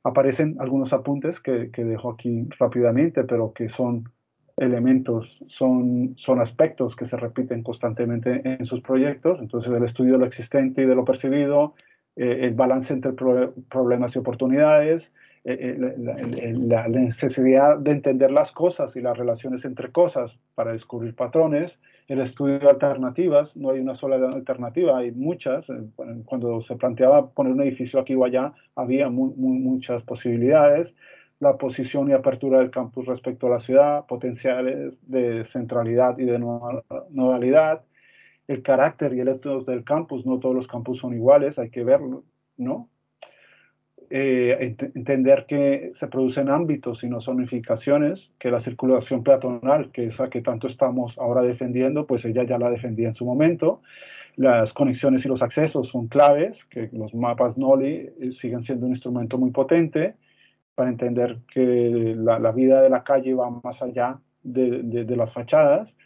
Aparecen algunos apuntes que dejo aquí rápidamente, pero que son elementos, son aspectos que se repiten constantemente en sus proyectos. Entonces, el estudio de lo existente y de lo percibido, el balance entre problemas y oportunidades, la necesidad de entender las cosas y las relaciones entre cosas para descubrir patrones, el estudio de alternativas, no hay una sola alternativa, hay muchas. Cuando se planteaba poner un edificio aquí o allá, había muchas posibilidades. La posición y apertura del campus respecto a la ciudad, potenciales de centralidad y de nodalidad, el carácter y el ethos del campus, no todos los campus son iguales, hay que verlo, ¿no? Entender que se producen ámbitos y no zonificaciones, que la circulación peatonal, que es la que tanto estamos ahora defendiendo, pues ella ya la defendía en su momento. Las conexiones y los accesos son claves, que los mapas NOLI siguen siendo un instrumento muy potente para entender que la vida de la calle va más allá de las fachadas,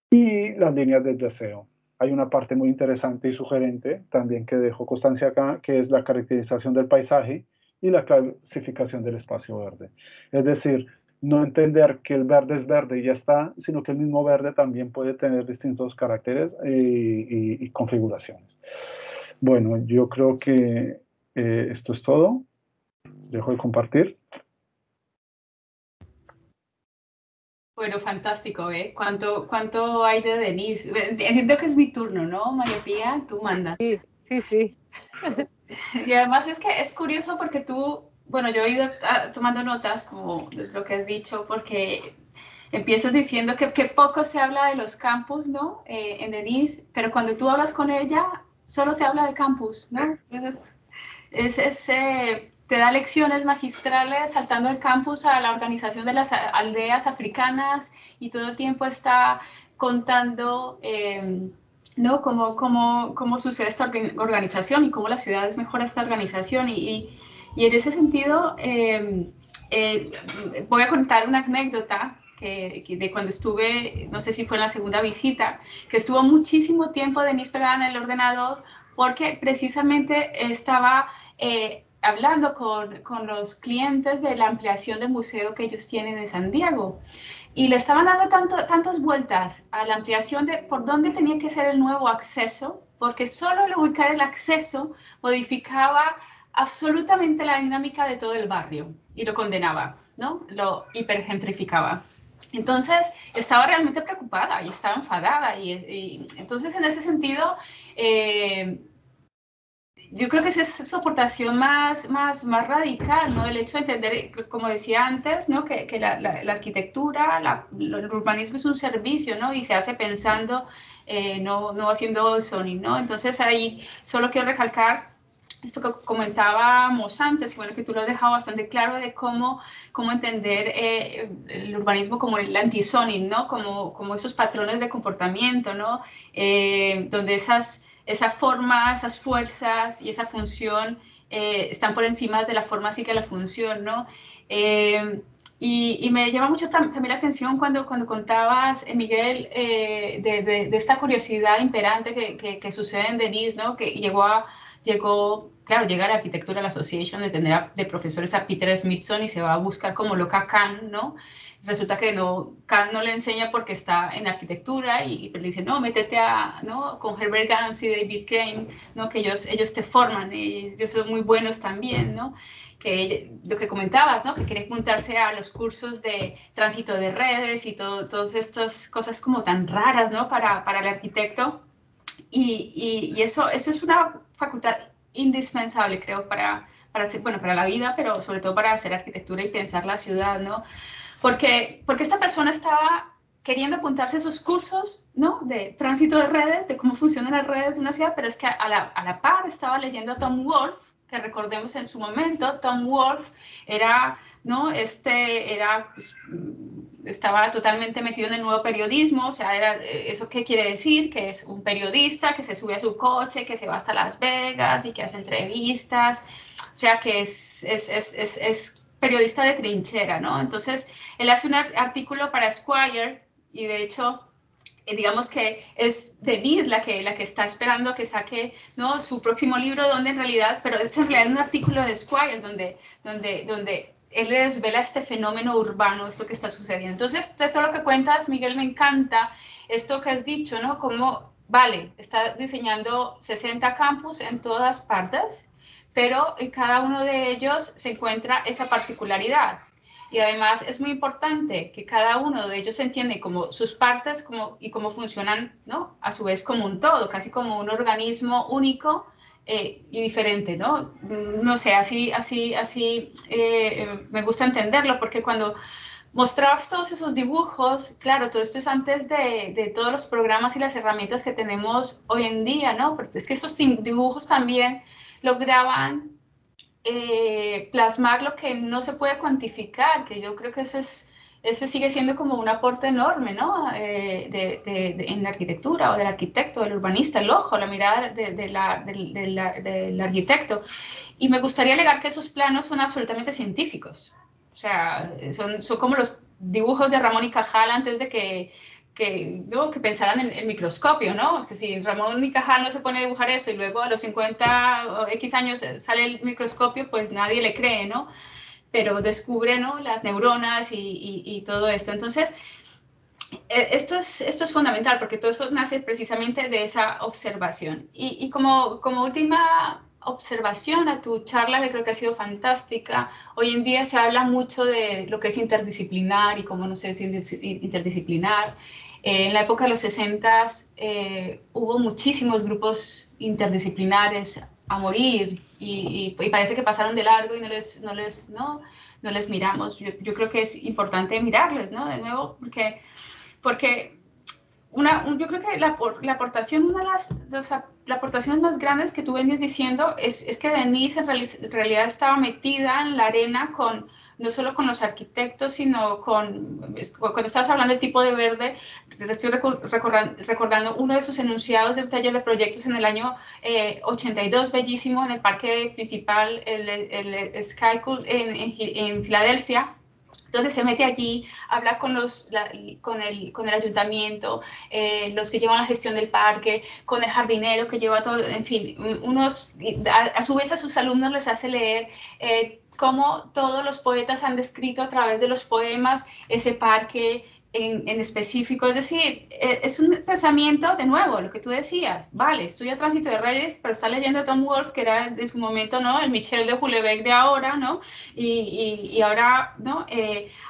y las líneas del deseo. Hay una parte muy interesante y sugerente también que dejo constancia acá, que es la caracterización del paisaje y la clasificación del espacio verde. Es decir, no entender que el verde es verde y ya está, sino que el mismo verde también puede tener distintos caracteres y configuraciones. Bueno, yo creo que esto es todo. Dejo de compartir. Bueno, fantástico, ¿eh? ¿Cuánto hay de Denise? Entiendo que es mi turno, ¿no, María Pía? Tú mandas. Sí, sí, sí. Y además es que es curioso porque tú, bueno, yo he ido tomando notas como de lo que has dicho, porque empiezas diciendo que poco se habla de los campus, ¿no? En Denise, pero cuando tú hablas con ella, solo te habla de campus, ¿no? Te da lecciones magistrales saltando el campus a la organización de las aldeas africanas y todo el tiempo está contando ¿no? cómo sucede esta organización y cómo la ciudad es mejor esta organización. Y en ese sentido voy a contar una anécdota de cuando estuve, no sé si fue en la segunda visita, que estuvo muchísimo tiempo Denise pegada en el ordenador porque precisamente estaba hablando con los clientes de la ampliación del museo que ellos tienen en San Diego. Y le estaban dando tantas vueltas a la ampliación de por dónde tenía que ser el nuevo acceso, porque solo el ubicar el acceso modificaba absolutamente la dinámica de todo el barrio y lo condenaba, ¿no? Lo hipergentrificaba. Entonces, estaba realmente preocupada y estaba enfadada. Y entonces, en ese sentido, yo creo que esa es su aportación más radical, ¿no? El hecho de entender, como decía antes, ¿no? Que la arquitectura, el urbanismo es un servicio, ¿no? Y se hace pensando, no haciendo zoning, ¿no? Entonces ahí solo quiero recalcar esto que comentábamos antes, y bueno, que tú lo has dejado bastante claro de cómo entender el urbanismo como el anti-zoning, ¿no? Como esos patrones de comportamiento, ¿no? Donde esa forma, esas fuerzas y esa función están por encima de la forma así que la función, ¿no? Y me llama mucho también la atención cuando contabas, Miguel, de esta curiosidad imperante que sucede en Denise, ¿no? Que claro, llega a la Architectural Association de tener de profesores a Peter Smithson y se va a buscar como loca Kant, ¿no? Resulta que Kant no le enseña porque está en arquitectura y le dice, no, métete ¿no? con Herbert Gans y David Crane, ¿no? Que ellos te forman, y ellos son muy buenos también, ¿no? Que lo que comentabas, ¿no? Que quieren juntarse a los cursos de tránsito de redes y todas estas cosas como tan raras, ¿no? Para el arquitecto. Y eso es una facultad indispensable, creo, para la vida, pero sobre todo para hacer arquitectura y pensar la ciudad, ¿no? Porque esta persona estaba queriendo apuntarse a esos cursos, ¿no? De tránsito de redes, de cómo funcionan las redes de una ciudad, pero es que a la par estaba leyendo a Tom Wolfe, que recordemos en su momento, Tom Wolfe era, ¿no? Estaba totalmente metido en el nuevo periodismo, o sea, ¿eso qué quiere decir? Que es un periodista que se sube a su coche, que se va hasta Las Vegas y que hace entrevistas, o sea, que es periodista de trinchera, ¿no? Entonces, él hace un artículo para Esquire y de hecho, digamos que es Denise la que está esperando a que saque, ¿no? Su próximo libro, donde en realidad, pero es en realidad un artículo de Esquire donde él desvela este fenómeno urbano, esto que está sucediendo. Entonces, de todo lo que cuentas, Miguel, me encanta esto que has dicho, ¿no? Como, vale, está diseñando 60 campus en todas partes, pero en cada uno de ellos se encuentra esa particularidad. Y además es muy importante que cada uno de ellos entiende como sus partes y cómo funcionan, ¿no? A su vez como un todo, casi como un organismo único y diferente, ¿no? No sé, así me gusta entenderlo, porque cuando mostrabas todos esos dibujos, claro, todo esto es antes de todos los programas y las herramientas que tenemos hoy en día, ¿no? Porque es que esos dibujos también lograban plasmar lo que no se puede cuantificar, que yo creo que ese sigue siendo como un aporte enorme, ¿no? En la arquitectura o del arquitecto, del urbanista, el ojo, la mirada del arquitecto. Y me gustaría alegar que esos planos son absolutamente científicos. O sea, son como los dibujos de Ramón y Cajal antes de que pensaran en el microscopio, ¿no? Que si Ramón y Cajal no se pone a dibujar eso y luego a los 50 o X años sale el microscopio, pues nadie le cree, ¿no? Pero descubre, ¿no? Las neuronas y todo esto. Entonces, esto es fundamental porque todo eso nace precisamente de esa observación. Y como última observación a tu charla, que creo que ha sido fantástica, hoy en día se habla mucho de lo que es interdisciplinar y cómo no sé si es interdisciplinar. En la época de los 60 hubo muchísimos grupos interdisciplinares a morir y parece que pasaron de largo y no les miramos. Yo creo que es importante mirarles, ¿no? De nuevo, porque yo creo que la aportación, una de las aportaciones más grandes que tú venías diciendo es que Denise en realidad estaba metida en la arena no solo con los arquitectos, sino cuando estabas hablando del tipo de verde, estoy recordando uno de sus enunciados de un taller de proyectos en el año 82, bellísimo, en el parque principal, el Sky Cool en Filadelfia, donde se mete allí, habla con el ayuntamiento, los que llevan la gestión del parque, con el jardinero que lleva todo, en fin, a su vez a sus alumnos les hace leer cómo todos los poetas han descrito a través de los poemas ese parque en específico. Es decir, es un pensamiento, de nuevo, lo que tú decías, vale, estudia tránsito de redes, pero está leyendo a Tom Wolfe, que era en su momento, ¿no? El Michel de Houellebecq de ahora, ¿no? Y ahora, ¿no?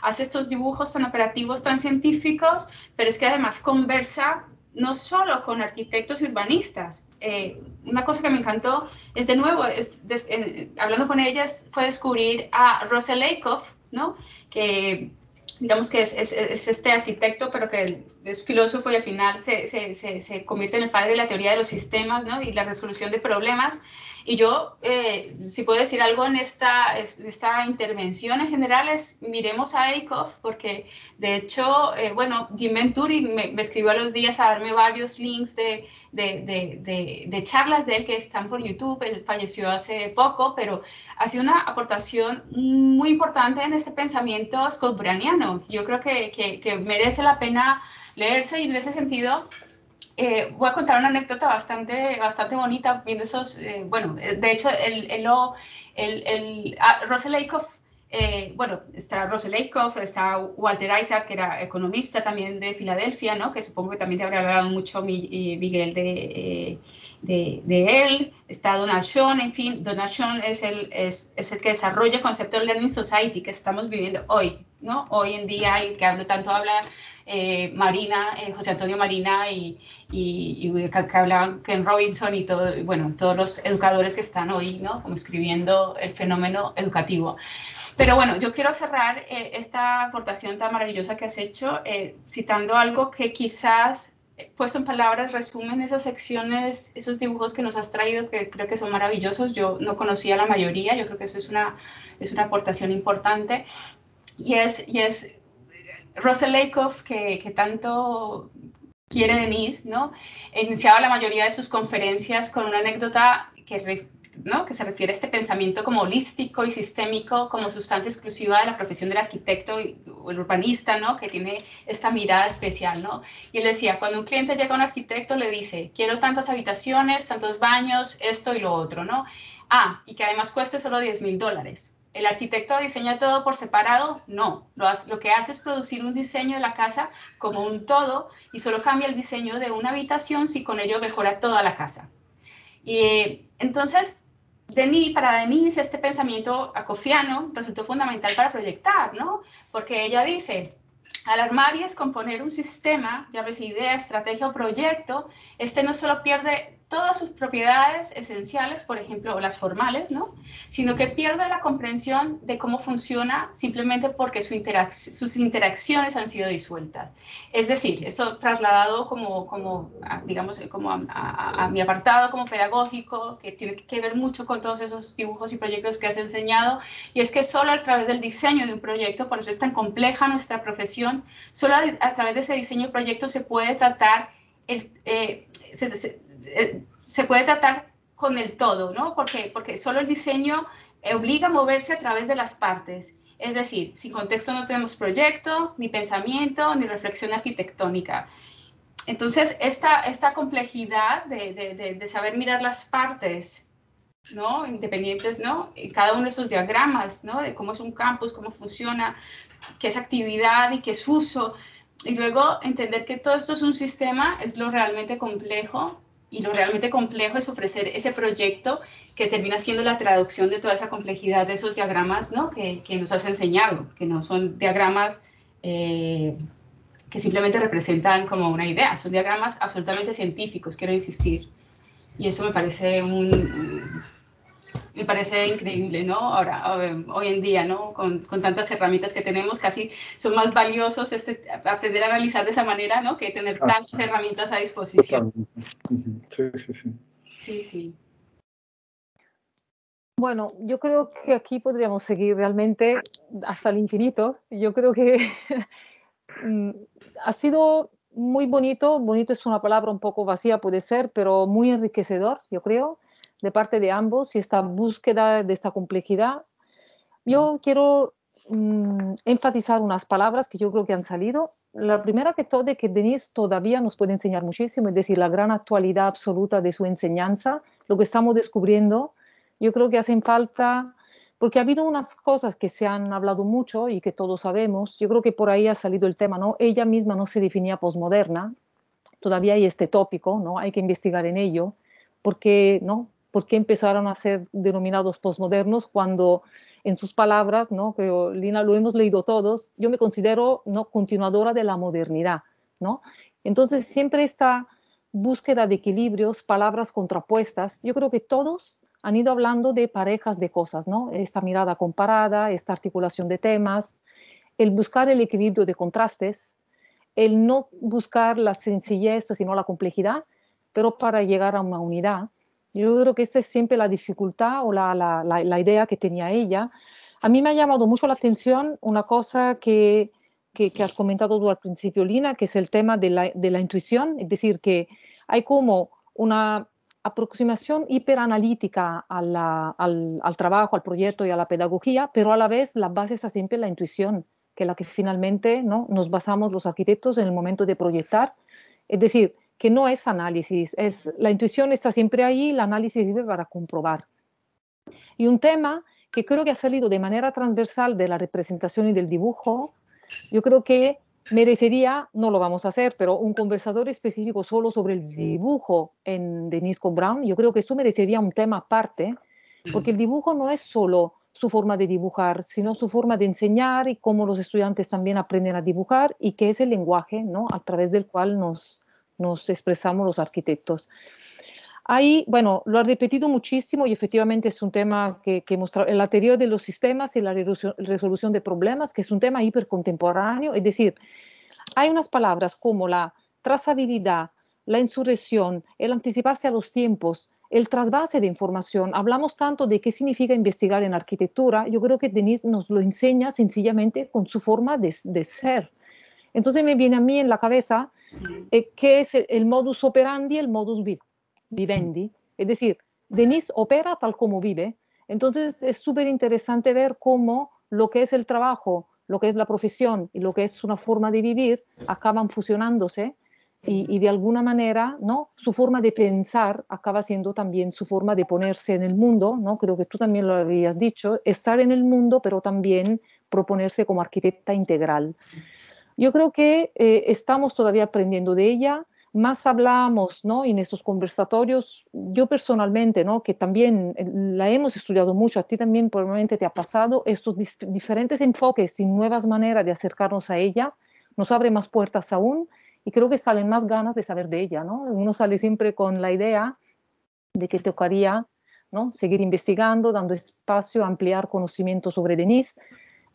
Hace estos dibujos tan operativos, tan científicos, pero es que además conversa no solo con arquitectos y urbanistas. Una cosa que me encantó es, de nuevo, hablando con ellas, fue descubrir a Russell Lakoff, ¿no? Que digamos que es este arquitecto, pero que es filósofo y al final se convierte en el padre de la teoría de los sistemas, ¿no? Y la resolución de problemas. Y yo, si puedo decir algo en esta intervención en general, miremos a Lakoff, porque de hecho, bueno, Jim Venturi me escribió a los días a darme varios links de charlas de él que están por YouTube. Él falleció hace poco, pero ha sido una aportación muy importante en este pensamiento scottbrowniano. Yo creo que merece la pena leerse, y en ese sentido voy a contar una anécdota bastante bonita viendo esos, bueno, de hecho Russell Lakoff, bueno, está Russell Lakoff, está Walter Isaac, que era economista también de Filadelfia, ¿no? Que supongo que también te habrá hablado mucho Miguel de él. Está Donald Schoen, en fin, Donald Schoen es el que desarrolla el concepto de Learning Society que estamos viviendo hoy, ¿no? Hoy en día, y que tanto habla Marina, José Antonio Marina y que hablaban Ken Robinson y todo, bueno, todos los educadores que están hoy, ¿no? Como escribiendo el fenómeno educativo. Pero bueno, yo quiero cerrar esta aportación tan maravillosa que has hecho citando algo que quizás, puesto en palabras, resumen esas secciones, esos dibujos que nos has traído, que creo que son maravillosos. Yo no conocía la mayoría, yo creo que eso es una aportación importante. Y es Russell Lakoff, que tanto quiere Denise, ¿no? Iniciaba la mayoría de sus conferencias con una anécdota ¿no? que se refiere a este pensamiento como holístico y sistémico como sustancia exclusiva de la profesión del arquitecto o el urbanista, ¿no? que tiene esta mirada especial. ¿no? Y él decía, cuando un cliente llega a un arquitecto le dice, quiero tantas habitaciones, tantos baños, esto y lo otro, ¿no? Y que además cueste solo $10,000. ¿El arquitecto diseña todo por separado? No. Lo que hace es producir un diseño de la casa como un todo y solo cambia el diseño de una habitación si con ello mejora toda la casa. Y entonces, para Denise, este pensamiento akofiano resultó fundamental para proyectar, ¿no? Porque ella dice, al armar y descomponer un sistema, llámese idea, estrategia o proyecto, este no solo pierde todas sus propiedades esenciales, por ejemplo, las formales, ¿no? Sino que pierde la comprensión de cómo funciona simplemente porque sus interacciones han sido disueltas. Es decir, esto trasladado digamos, como a mi apartado como pedagógico, que tiene que ver mucho con todos esos dibujos y proyectos que has enseñado, y es que solo a través del diseño de un proyecto, por eso es tan compleja nuestra profesión, solo a través de ese diseño de proyecto se puede tratar se puede tratar con el todo, ¿no? Porque solo el diseño obliga a moverse a través de las partes. Es decir, sin contexto no tenemos proyecto, ni pensamiento, ni reflexión arquitectónica. Entonces, esta complejidad de saber mirar las partes, ¿no? Independientes, ¿no? En cada uno de sus diagramas, ¿no? De cómo es un campus, cómo funciona, qué es actividad y qué es uso. Y luego entender que todo esto es un sistema es lo realmente complejo, y lo realmente complejo es ofrecer ese proyecto que termina siendo la traducción de toda esa complejidad de esos diagramas, ¿no? que nos has enseñado, que no son diagramas que simplemente representan como una idea, son diagramas absolutamente científicos, quiero insistir. Y eso me parece increíble, ¿no? Ahora, hoy en día, ¿no? Con tantas herramientas que tenemos, casi son más valiosos aprender a analizar de esa manera, ¿no? Que tener tantas herramientas a disposición. Sí. Bueno, yo creo que aquí podríamos seguir realmente hasta el infinito. Yo creo que ha sido muy bonito. Bonito es una palabra un poco vacía, puede ser, pero muy enriquecedor, yo creo, de parte de ambos, y esta búsqueda de esta complejidad. Yo quiero enfatizar unas palabras que yo creo que han salido. La primera que todo, que Denise todavía nos puede enseñar muchísimo, es decir, la gran actualidad absoluta de su enseñanza, lo que estamos descubriendo. Yo creo que hacen falta, porque ha habido unas cosas que se han hablado mucho y que todos sabemos. Yo creo que por ahí ha salido el tema, ¿no? Ella misma no se definía posmoderna. Todavía hay este tópico, ¿no? Hay que investigar en ello. ¿Por qué, no? ¿Por qué empezaron a ser denominados posmodernos cuando, en sus palabras, ¿no? Creo, Lina, lo hemos leído todos, yo me considero, ¿no? continuadora de la modernidad, ¿no? Entonces, siempre esta búsqueda de equilibrios, palabras contrapuestas, yo creo que todos han ido hablando de parejas de cosas, ¿no? Esta mirada comparada, esta articulación de temas, el buscar el equilibrio de contrastes, el no buscar la sencillez, sino la complejidad, pero para llegar a una unidad. Yo creo que esta es siempre la dificultad o la idea que tenía ella. A mí me ha llamado mucho la atención una cosa que has comentado tú al principio, Lina, que es el tema de la intuición, es decir, que hay como una aproximación hiperanalítica al trabajo, al proyecto y a la pedagogía, pero a la vez la base está siempre en la intuición, que es la que finalmente, ¿no? nos basamos los arquitectos en el momento de proyectar. Es decir, que no es análisis, la intuición está siempre ahí, el análisis sirve para comprobar. Y un tema que creo que ha salido de manera transversal de la representación y del dibujo, yo creo que merecería, no lo vamos a hacer, pero un conversador específico solo sobre el dibujo en Denise Brown. Yo creo que eso merecería un tema aparte, porque el dibujo no es solo su forma de dibujar, sino su forma de enseñar y cómo los estudiantes también aprenden a dibujar y qué es el lenguaje, ¿no? a través del cual nos expresamos los arquitectos. Ahí, bueno, lo ha repetido muchísimo y efectivamente es un tema que muestra la teoría de los sistemas y la resolución de problemas, que es un tema hipercontemporáneo. Es decir, hay unas palabras como la trazabilidad, la insurrección, el anticiparse a los tiempos, el trasvase de información. Hablamos tanto de qué significa investigar en arquitectura. Yo creo que Denis nos lo enseña sencillamente con su forma de ser. Entonces me viene a mí en la cabeza qué es el modus operandi, el modus vivendi. Es decir, Denis opera tal como vive. Entonces es súper interesante ver cómo lo que es el trabajo, lo que es la profesión y lo que es una forma de vivir acaban fusionándose y de alguna manera, ¿no? Su forma de pensar acaba siendo también su forma de ponerse en el mundo, ¿no? Creo que tú también lo habías dicho, estar en el mundo, pero también proponerse como arquitecta integral. Yo creo que estamos todavía aprendiendo de ella, más hablamos, ¿no? En estos conversatorios, yo personalmente, ¿no? Que también la hemos estudiado mucho, a ti también probablemente te ha pasado, estos diferentes enfoques y nuevas maneras de acercarnos a ella nos abre más puertas aún y creo que salen más ganas de saber de ella, ¿no? Uno sale siempre con la idea de que tocaría, ¿no? Seguir investigando, dando espacio, ampliar conocimiento sobre Denise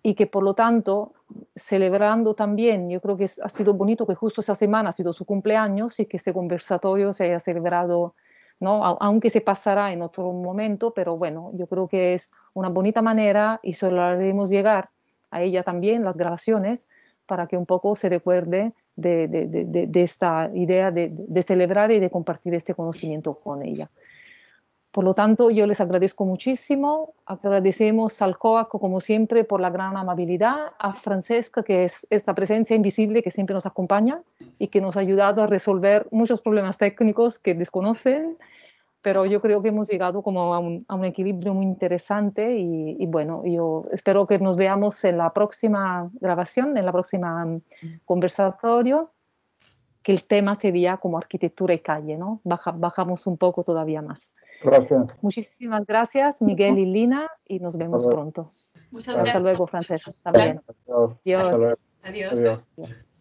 y que por lo tanto, celebrando también, yo creo que ha sido bonito que justo esa semana ha sido su cumpleaños y que ese conversatorio se haya celebrado, ¿no? Aunque se pasará en otro momento, pero bueno, yo creo que es una bonita manera y se lo haremos llegar a ella también, las grabaciones, para que un poco se recuerde de esta idea de celebrar y de compartir este conocimiento con ella. Por lo tanto, yo les agradezco muchísimo. Agradecemos al COAC, como siempre, por la gran amabilidad, a Francesca, que es esta presencia invisible que siempre nos acompaña y que nos ha ayudado a resolver muchos problemas técnicos que desconocen, pero yo creo que hemos llegado como a un equilibrio muy interesante y bueno, yo espero que nos veamos en la próxima grabación, en la próxima conversatorio, que el tema sería como arquitectura y calle, ¿no? Bajamos un poco todavía más. Gracias. Muchísimas gracias, Miguel y Lina, y nos vemos pronto. Muchas gracias. Hasta luego, Francesca. También. Adiós. Adiós. Hasta luego. Adiós. Adiós. Adiós.